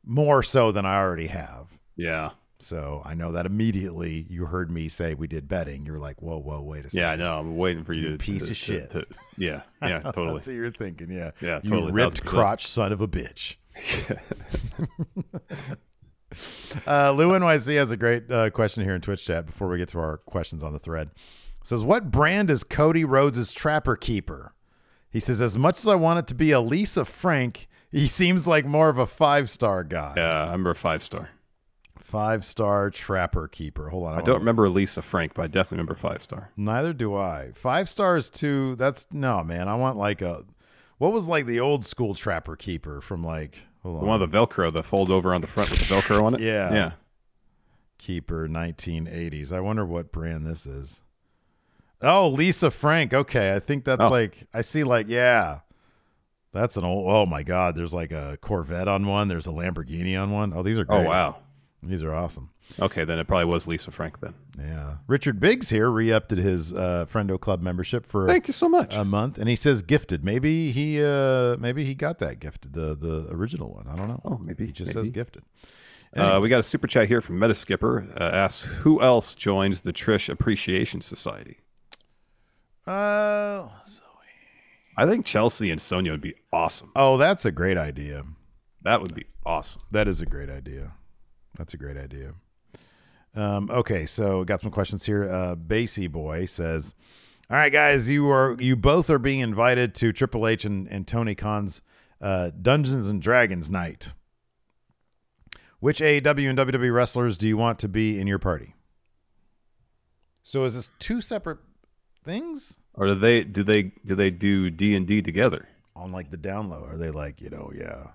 more so than I already have. Yeah. So I know that immediately you heard me say we did betting. You're like, whoa, wait a second. Yeah, I know. I'm waiting for you to piece of shit. Yeah, totally. That's what you're thinking. Yeah, yeah, you totally. ripped 1000%. Crotch son of a bitch. Lou NYC has a great question here in Twitch chat before we get to our questions on the thread. It says, what brand is Cody Rhodes' Trapper Keeper? He says, as much as I want it to be a Lisa Frank, he seems like more of a 5-star guy. Yeah, I remember a 5-star. 5-star Trapper Keeper. Hold on. I don't remember Lisa Frank, but I definitely remember 5-star. Neither do I. 5 stars too. No, man. I want like what was like the old school Trapper Keeper from like, hold on. One of the Velcro, the fold over on the front with the Velcro on it. Yeah. Keeper 1980s. I wonder what brand this is. Oh, Lisa Frank. Okay. I think that's like, I see like, yeah. That's an old, oh my God. There's like a Corvette on one. There's a Lamborghini on one. Oh, these are great. Oh, wow. These are awesome. Okay, then it probably was Lisa Frank then. Yeah. Richard Biggs here re-upped his Friendo Club membership for thank you so much. A month, and he says gifted. Maybe he got that gifted, the original one. I don't know. Oh, maybe he just says gifted. Anyways. We got a super chat here from Metaskipper. Asks who else joins the Trish Appreciation Society. Zoe. I think Chelsea and Sonya would be awesome. Oh, that's a great idea. That would be awesome. That is a great idea. That's a great idea. Okay, so got some questions here. Basie Boy says, all right, guys, you both are being invited to Triple H and Tony Khan's Dungeons and Dragons night. Which AEW and WWE wrestlers do you want to be in your party? So is this 2 separate things? Or do they do D&D together? On like the down low? Are they like, yeah.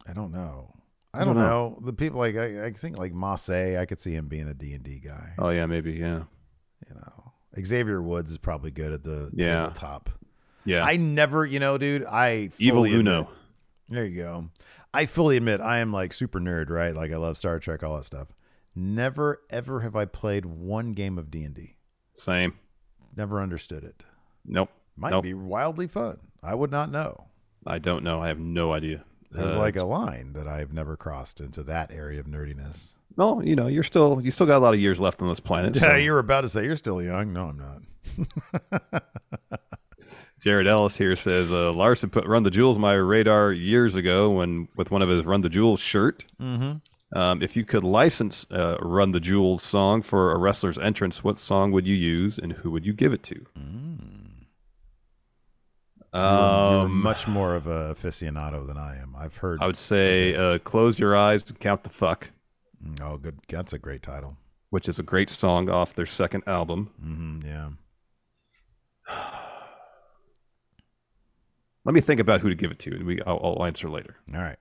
I don't know. I don't know. The people like I think like Masse, I could see him being a D&D guy. Oh yeah, maybe, yeah. Xavier Woods is probably good at the tabletop. Yeah. I never, dude, Evil Uno. There you go. I fully admit I am like super nerd, right? Like I love Star Trek, all that stuff. Never ever have I played one game of D&D. Same. Never understood it. Nope. Might be wildly fun. I would not know. I don't know. I have no idea. There's like a line that I've never crossed into that area of nerdiness. Well, you still got a lot of years left on this planet. Yeah, you were about to say you're still young. No, I'm not. Jared Ellis here says Larson put Run the Jewels on my radar years ago with one of his Run the Jewels shirt. Mm-hmm. If you could license Run the Jewels song for a wrestler's entrance, what song would you use and who would you give it to? You're much more of a aficionado than I am. I've heard. I would say Close Your Eyes and Count the Fuck. Oh, good. That's a great title. Which is a great song off their second album. Yeah. Let me think about who to give it to, and I'll answer later. All right.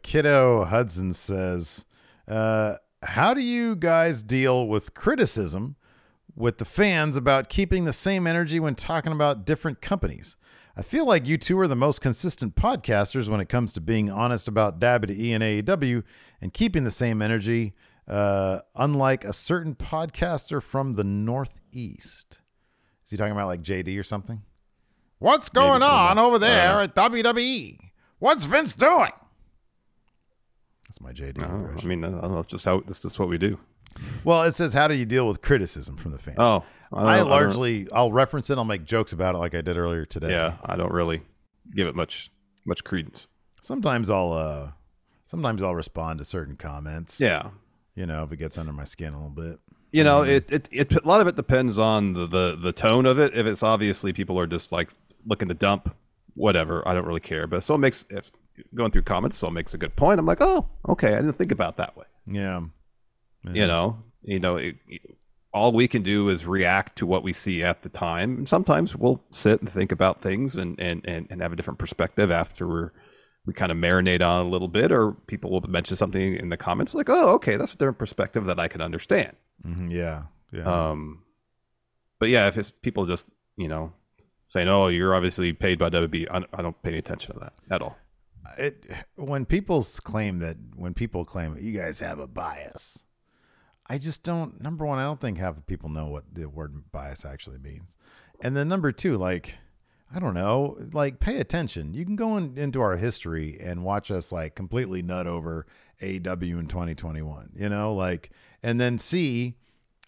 Kiddo Hudson says, how do you guys deal with criticism with the fans about keeping the same energy when talking about different companies? I feel like you two are the most consistent podcasters when it comes to being honest about WWE and AEW and keeping the same energy, unlike a certain podcaster from the Northeast. Is he talking about like JD or something? What's going on over there at WWE? What's Vince doing? That's my JD impression. I mean, that's just what we do. Well, it says, how do you deal with criticism from the fans? Oh, I'll reference it. I'll make jokes about it like I did earlier today. Yeah, I don't really give it much credence. Sometimes I'll respond to certain comments. Yeah. If it gets under my skin a little bit. A lot of it depends on the tone of it. If it's obviously people are just like looking to dump, whatever, I don't really care. But if going through comments, makes a good point. I'm like, oh, okay, I didn't think about that way. Yeah. All we can do is react to what we see at the time. And sometimes we'll sit and think about things and have a different perspective after we kind of marinate on it a little bit, or people will mention something in the comments like, oh, okay, that's a different perspective that I can understand. Yeah. But yeah, if it's people just, saying, oh, you're obviously paid by WB, I don't pay any attention to that at all. When people claim that you guys have a bias, I just don't. Number one, I don't think half the people know what the word bias actually means. And then number two, like, I don't know, like, pay attention. You can go into our history and watch us like completely nut over AEW in 2021, and then see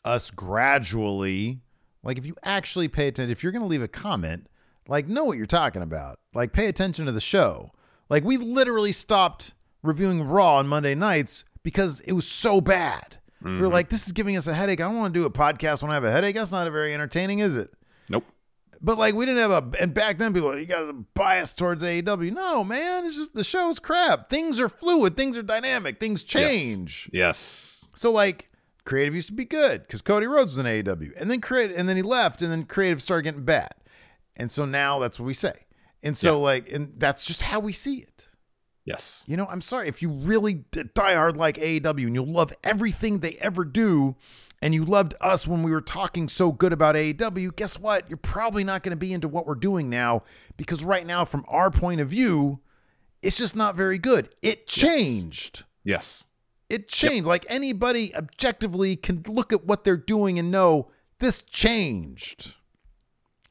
us gradually, like, if you actually pay attention, if you're going to leave a comment, like, know what you're talking about. Like, pay attention to the show. Like, we literally stopped reviewing Raw on Monday nights because it was so bad. We were like, this is giving us a headache. I don't want to do a podcast when I have a headache. That's not very entertaining, is it? Nope. But like, we didn't have and back then people were like, you guys are biased towards AEW. No, man, it's just the show's crap. Things are fluid. Things are dynamic. Things change. Yes. So like, creative used to be good because Cody Rhodes was in AEW, and then he left, and then creative started getting bad. And so now that's what we say. And so and that's just how we see it. Yes. I'm sorry, if you really die hard like AEW and you love everything they ever do, and you loved us when we were talking so good about AEW, guess what? You're probably not going to be into what we're doing now, because right now, from our point of view, it's just not very good. It changed. Yes. It changed. Yep. Like, anybody objectively can look at what they're doing and know this changed.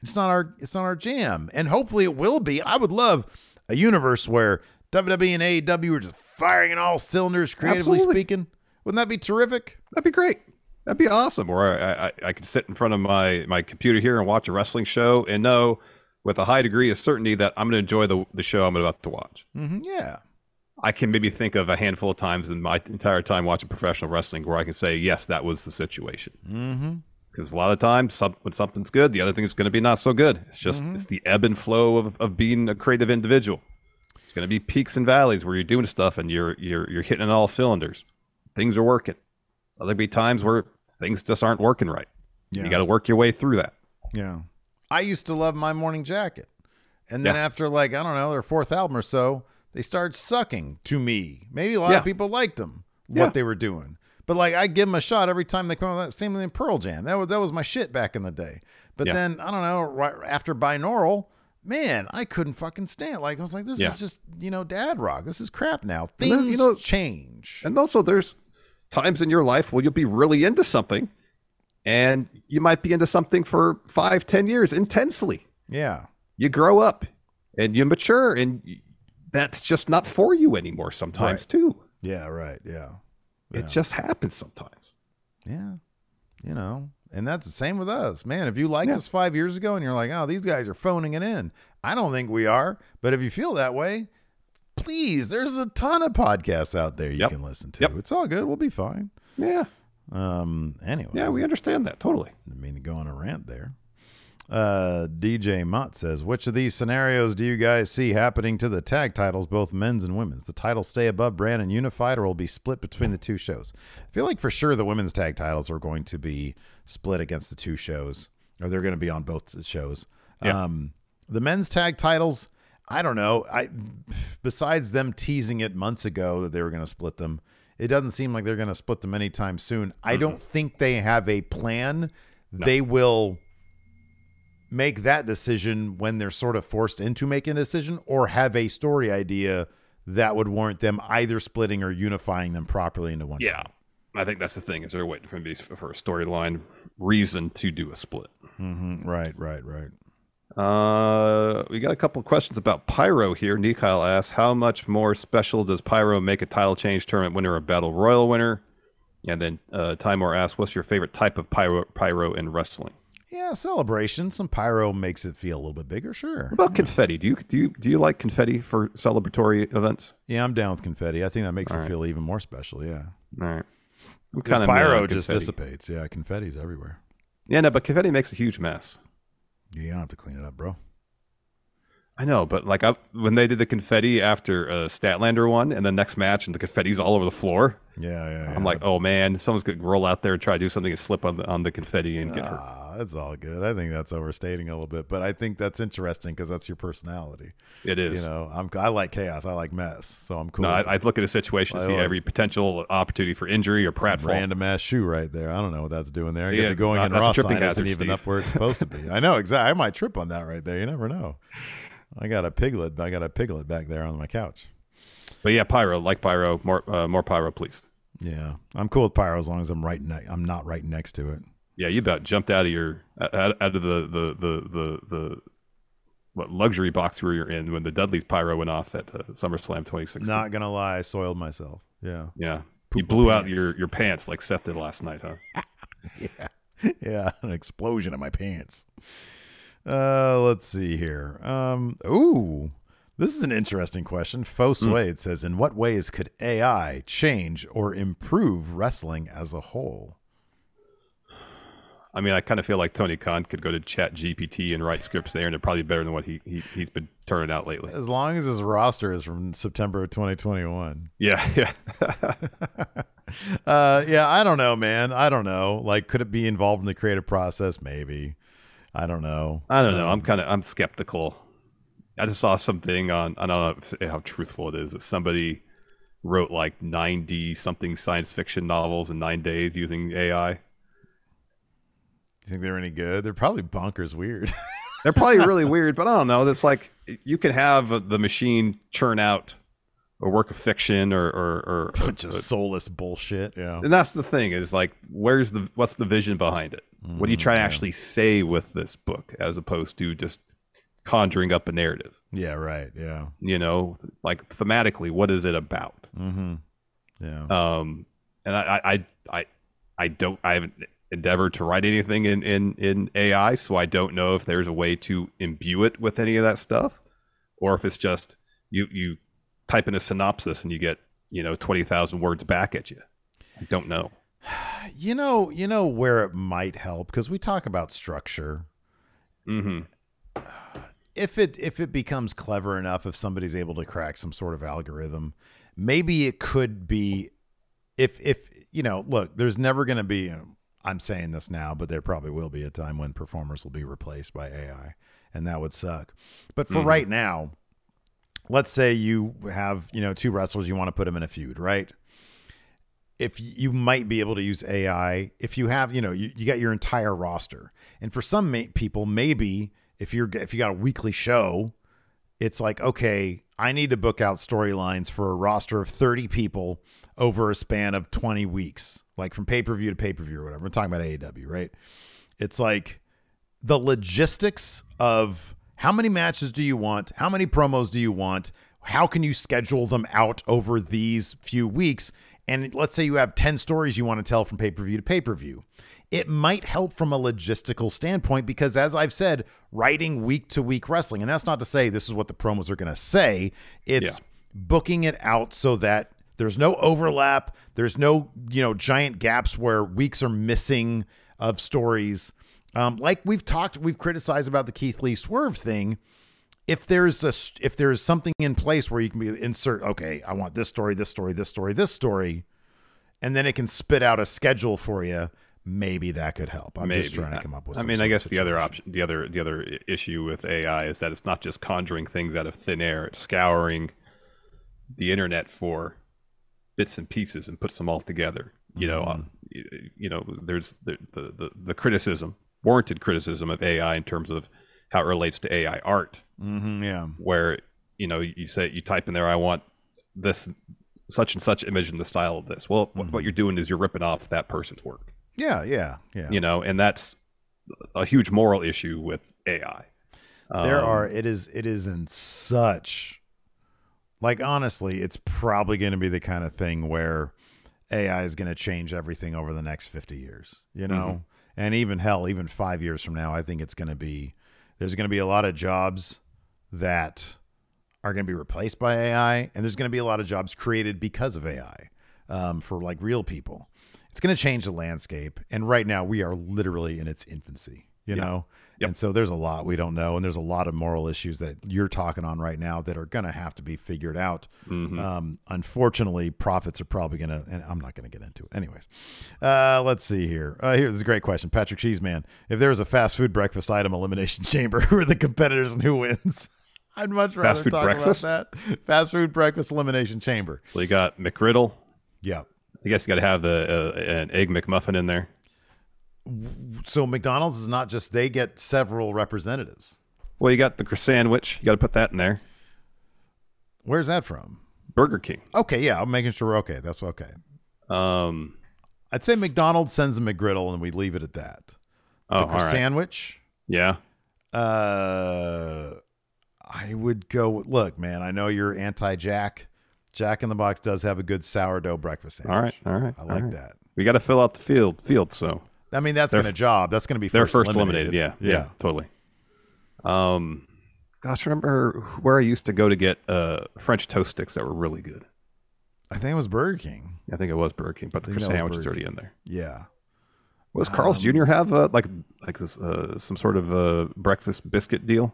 It's not our jam. And hopefully it will be. I would love a universe where WWE and AEW are just firing in all cylinders, creatively speaking. Wouldn't that be terrific? That'd be great. That'd be awesome. Or I could sit in front of my computer here and watch a wrestling show and know with a high degree of certainty that I'm going to enjoy the show I'm about to watch. Mm-hmm, yeah. I can maybe think of a handful of times in my entire time watching professional wrestling where I can say, yes, that was the situation. Mm-hmm. Because a lot of times when something's good, the other thing is going to be not so good. It's just it's the ebb and flow of being a creative individual. It's going to be peaks and valleys where you're doing stuff and you're hitting on all cylinders. Things are working. So there'll be times where things just aren't working right. Yeah. You got to work your way through that. Yeah. I used to love My Morning Jacket. And then after, like, I don't know, their fourth album or so, they started sucking to me. Maybe a lot of people liked them, what they were doing. But like, I give them a shot every time they come out with that. Same thing in Pearl Jam. That was my shit back in the day. But then, I don't know, right after Binaural, man, I couldn't fucking stand it. Like, I was like, this is just, dad rock. This is crap now. Things change. And also there's times in your life where you'll be really into something and you might be into something for 5-10 years intensely. Yeah. You grow up and you mature and that's just not for you anymore sometimes too. Yeah, right. Yeah. It just happens sometimes. Yeah. And that's the same with us. Man, if you liked us 5 years ago and you're like, oh, these guys are phoning it in. I don't think we are. But if you feel that way, please, there's a ton of podcasts out there you can listen to. It's all good. We'll be fine. Yeah. Anyway. Yeah, we understand that. Totally. I didn't mean to go on a rant there. DJ Mott says, which of these scenarios do you guys see happening to the tag titles, both men's and women's? The titles stay above brand and unified, or will be split between the two shows? I feel like for sure the women's tag titles are going to be split against the two shows, or they're going to be on both shows. Yeah. The men's tag titles, I don't know. Besides them teasing it months ago that they were going to split them, it doesn't seem like they're going to split them anytime soon. I don't think they have a plan. No. They will make that decision when they're sort of forced into making a decision, or have a story idea that would warrant them either splitting or unifying them properly into one. Yeah. I think that's the thing, is they're waiting for a storyline reason to do a split. Right. We got a couple of questions about Pyro here. Nikyle asks, how much more special does Pyro make a title change tournament winner or battle royal winner? And then Timor asks, what's your favorite type of pyro in wrestling? Yeah, celebration. Some pyro makes it feel a little bit bigger. Sure. What about confetti? Do you like confetti for celebratory events? Yeah, I'm down with confetti. I think that makes it feel even more special. Yeah. All right. I'm kind of pyro just dissipates. Yeah, confetti's everywhere. Yeah, no, but confetti makes a huge mess. Yeah, you don't have to clean it up, bro. I know, but like when they did the confetti after Statlander won, and the next match, and the confetti's all over the floor. Yeah. I'm like, oh man, someone's gonna roll out there and try to do something and slip on the confetti and get hurt. That's all good. I think that's overstating a little bit, but I think that's interesting because that's your personality. It is. You know, I like chaos. I like mess, so I'm cool. No, I'd look at a situation to see every potential opportunity for injury or pratfall. Random ass shoe right there. I don't know what that's doing there. Get the going in Raw sign isn't even up where it's supposed to be. I know exactly. I might trip on that right there. You never know. I got a piglet back there on my couch. But yeah, pyro, like pyro, more pyro, please. Yeah, I'm cool with pyro as long as I'm not right next to it. Yeah, you about jumped out of the what luxury box we were in when the Dudley's pyro went off at SummerSlam 2016. Not gonna lie, I soiled myself. Yeah. You blew out your pants like Seth did last night, huh? Yeah, an explosion in my pants. Let's see here. Ooh, this is an interesting question. Faux Suede says, in what ways could AI change or improve wrestling as a whole? I mean, I kind of feel like Tony Khan could go to Chat GPT and write scripts there, and it'd probably be better than what he's been turning out lately. As long as his roster is from September of 2021. Yeah. Yeah, I don't know, man. I don't know. Like, could it be involved in the creative process? Maybe. I don't know. I'm skeptical. I just saw something I don't know how truthful it is, that somebody wrote like 90 something science fiction novels in 9 days using AI. You think they're any good? They're probably bonkers weird. They're probably really weird, but I don't know. That's like, you can have the machine churn out a work of fiction or a bunch of soulless bullshit. Yeah. And that's the thing, is like, what's the vision behind it? What are you trying to actually say with this book, as opposed to just conjuring up a narrative? Yeah, right. Yeah. You know, like thematically, what is it about? Yeah. And I haven't endeavored to write anything in AI, so I don't know if there's a way to imbue it with any of that stuff, or if it's just you type in a synopsis and you get 20,000 words back at you. I don't know. You know where it might help, because we talk about structure. If it becomes clever enough, if somebody's able to crack some sort of algorithm, maybe it could be. If look, there's never going to be. I'm saying this now, but there probably will be a time when performers will be replaced by AI, and that would suck. But for right now, let's say you have two wrestlers, you want to put them in a feud, right? If you might be able to use AI, if you have, you got your entire roster. And for some people, maybe if you got a weekly show, it's like, okay, I need to book out storylines for a roster of 30 people over a span of 20 weeks, like from pay-per-view to pay-per-view or whatever. We're talking about AEW, right? It's like the logistics of how many matches do you want? How many promos do you want? How can you schedule them out over these few weeks? And let's say you have 10 stories you want to tell from pay-per-view to pay-per-view. It might help from a logistical standpoint because, as I've said, writing week-to-week wrestling, and that's not to say this is what the promos are going to say. It's booking it out so that there's no overlap. There's no, giant gaps where weeks are missing of stories. Like we've criticized about the Keith Lee Swerve thing. If there's something in place where you can insert, okay, I want this story, this story, this story, this story, and then it can spit out a schedule for you. Maybe that could help. I'm just trying to come up with. I guess the other option, the other issue with AI is that it's not just conjuring things out of thin air. It's scouring the internet for bits and pieces and puts them all together. There's the criticism, warranted criticism of AI in terms of how it relates to AI art. Where you type in there, I want this such and such image in the style of this. Well, what you're doing is you're ripping off that person's work. Yeah. And that's a huge moral issue with AI. It is in such, like, honestly, it's probably going to be the kind of thing where AI is going to change everything over the next 50 years, and even 5 years from now, I think there's going to be a lot of jobs that are going to be replaced by AI, and there's going to be a lot of jobs created because of AI, for like real people. It's going to change the landscape. And right now we are literally in its infancy, know? Yep. And so there's a lot we don't know. And there's a lot of moral issues that you're talking on right now that are going to have to be figured out. Unfortunately, profits are probably going to, and I'm not going to get into it. Anyways, let's see here. Here's a great question. Patrick Cheeseman, if there was a fast food breakfast item elimination chamber, who are the competitors and who wins? I'd much rather talk about that. Fast food breakfast elimination chamber. So you got McGriddle. Yeah. I guess you got to have an egg McMuffin in there. So McDonald's is not just, they get several representatives. Well, you got the croissant. You got to put that in there. Where's that from? Burger King. Okay, yeah, I'm making sure. Okay, that's okay. I'd say McDonald's sends a McGriddle and we leave it at that. The croissant. Right. Yeah. I would go. Look, man, I know you're anti-Jack. Jack in the Box does have a good sourdough breakfast sandwich. All right. I like that. We got to fill out the field. So I mean, that's going to That's going to be they're first eliminated. Yeah, totally. Gosh, remember where I used to go to get French toast sticks that were really good? I think it was Burger King. I think it was Burger King, but the sandwich is already in there. Yeah. Was Carl's Jr. have like this some sort of breakfast biscuit deal?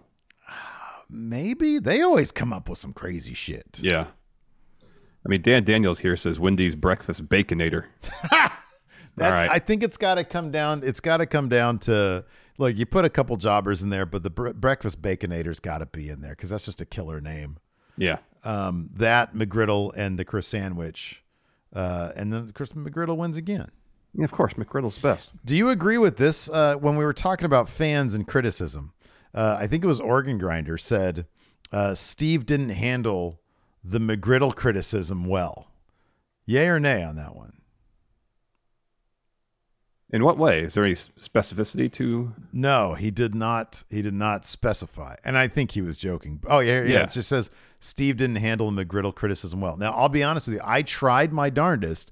Maybe. They always come up with some crazy shit. Yeah. I mean, Dan Daniels here says Wendy's breakfast baconator. Right. I think it's got to come down. It's got to come down to, look, you put a couple jobbers in there, but the breakfast baconator's got to be in there because that's just a killer name. Yeah. That McGriddle and the croissant sandwich, and then McGriddle wins again. Yeah, of course, McGriddle's best. Do you agree with this? When we were talking about fans and criticism, I think it was Organ Grinder said Steve didn't handle the McGriddle criticism well. Yay or nay on that one? In what way? Is there any specificity to? No, he did not. He did not specify, and I think he was joking. Oh yeah. It just says Steve didn't handle the McGriddle criticism well. Now I'll be honest with you. I tried my darndest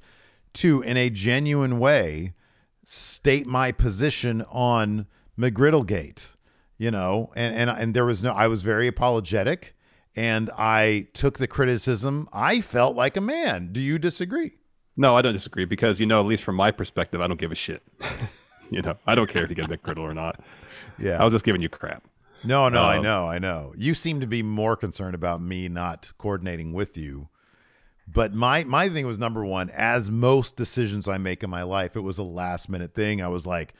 to, in a genuine way, state my position on McGriddlegate. And there was I was very apologetic. And I took the criticism. I felt like a man. Do you disagree? No, I don't disagree because, at least from my perspective, I don't give a shit. I don't care if you get a McGriddle or not. Yeah. I was just giving you crap. No, I know. You seem to be more concerned about me not coordinating with you. But my thing was, number one, as most decisions I make in my life, it was a last minute thing. I was like,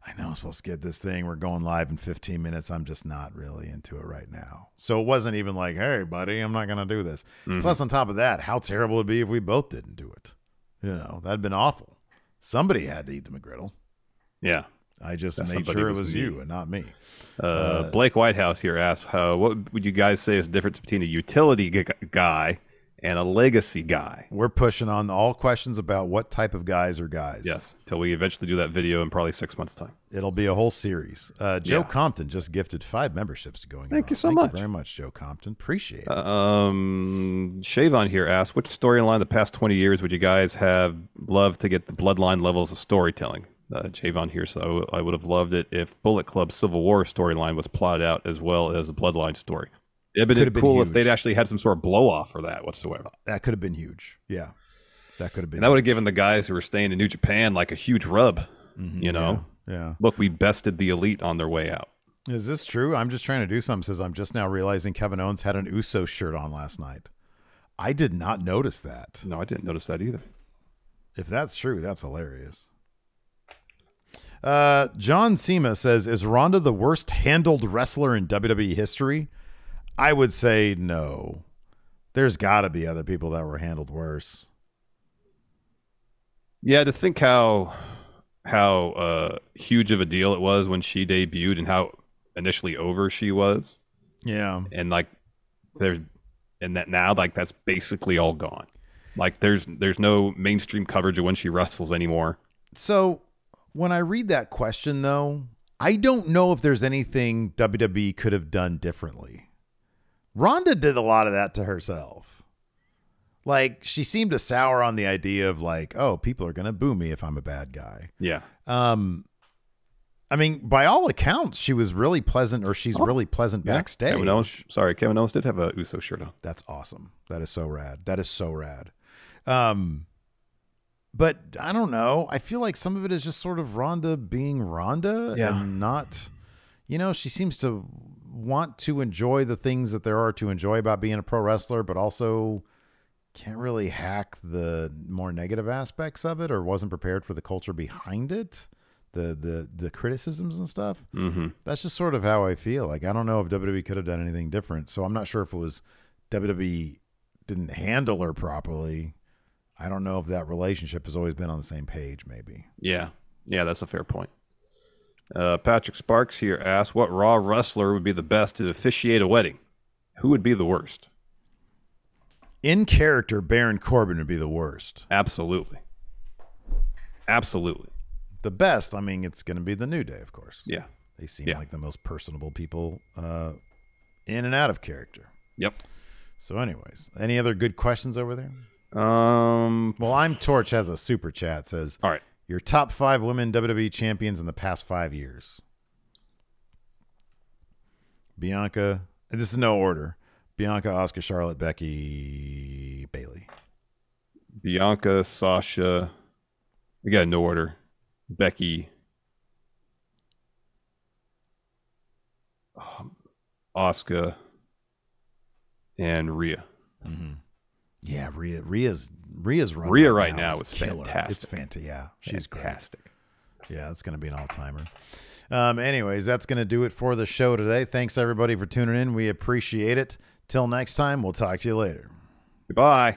I know I'm supposed to get this thing. We're going live in 15 minutes. I'm just not really into it right now. So it wasn't even like, hey, buddy, I'm not going to do this. Mm-hmm. Plus, on top of that, how terrible it would be if we both didn't do it. That'd been awful. Somebody had to eat the McGriddle. Yeah. I just made sure it was you and not me. Blake Whitehouse here asks, what would you guys say is the difference between a utility guy and a legacy guy? We're pushing on all questions about what type of guys are guys. Yes, until we eventually do that video in probably 6 months' time. It'll be a whole series. Joe Compton just gifted 5 memberships to Going On. Thank you so much. Thank you very much, Joe Compton. Appreciate it. Shavon here asks, which storyline the past 20 years would you guys have loved to get the bloodline levels of storytelling? Javon here, so I would have loved it if Bullet Club Civil War storyline was plotted out as well as the bloodline story. It'd Could been have been cool if huge. they'd actually had some sort of blow off for that whatsoever. That could have been huge. Yeah. That could have been. And that would have given the guys who were staying in New Japan like a huge rub. You know? Yeah. Look, we bested the Elite on their way out. Is this true? I'm just trying to do something. Says I'm just now realizing Kevin Owens had an Uso shirt on last night. I did not notice that. No, I didn't notice that either. If that's true, that's hilarious. John Sema says, is Ronda the worst handled wrestler in WWE history? I would say no. There's got to be other people that were handled worse. Yeah, to think how huge of a deal it was when she debuted and how initially over she was. Yeah. And like that now, like, that's basically all gone. Like there's no mainstream coverage of when she wrestles anymore. So when I read that question, though, I don't know if there's anything WWE could have done differently. Ronda did a lot of that to herself. Like, she seemed to sour on the idea of like, oh, people are going to boo me if I'm a bad guy. Yeah. I mean, by all accounts, she was really pleasant, or she's really pleasant backstage. Kevin Owens did have a Uso shirt on. That's awesome. That is so rad. That is so rad. But I don't know. I feel like some of it is just sort of Ronda being Ronda and not, she seems to want to enjoy the things that there are to enjoy about being a pro wrestler, but also can't really hack the more negative aspects of it, or wasn't prepared for the culture behind it, the criticisms and stuff. Mm-hmm. That's just sort of how I feel. Like, I don't know if WWE could have done anything different. So I'm not sure if it was WWE didn't handle her properly. I don't know if that relationship has always been on the same page, maybe. Yeah, that's a fair point. Patrick Sparks here asks, what Raw wrestler would be the best to officiate a wedding? Who would be the worst? In character, Baron Corbin would be the worst. Absolutely. The best, I mean, it's going to be the New Day, of course. Yeah. They seem like the most personable people in and out of character. Yep. So anyways, any other good questions over there? Well, I'm Torch has a super chat, says, all right, your top 5 women WWE champions in the past 5 years. Bianca, and this is no order. Bianca, Asuka, Charlotte, Becky, Bayley. Bianca, Sasha, we got no order. Becky, Asuka, and Rhea. Mm-hmm. Yeah, Rhea's run Rhea right now is killer. fantastic. It's fantastic. Yeah, she's fantastic. Great. Yeah, it's going to be an all-timer. Anyways, that's going to do it for the show today. Thanks, everybody, for tuning in. We appreciate it. Till next time, we'll talk to you later. Goodbye.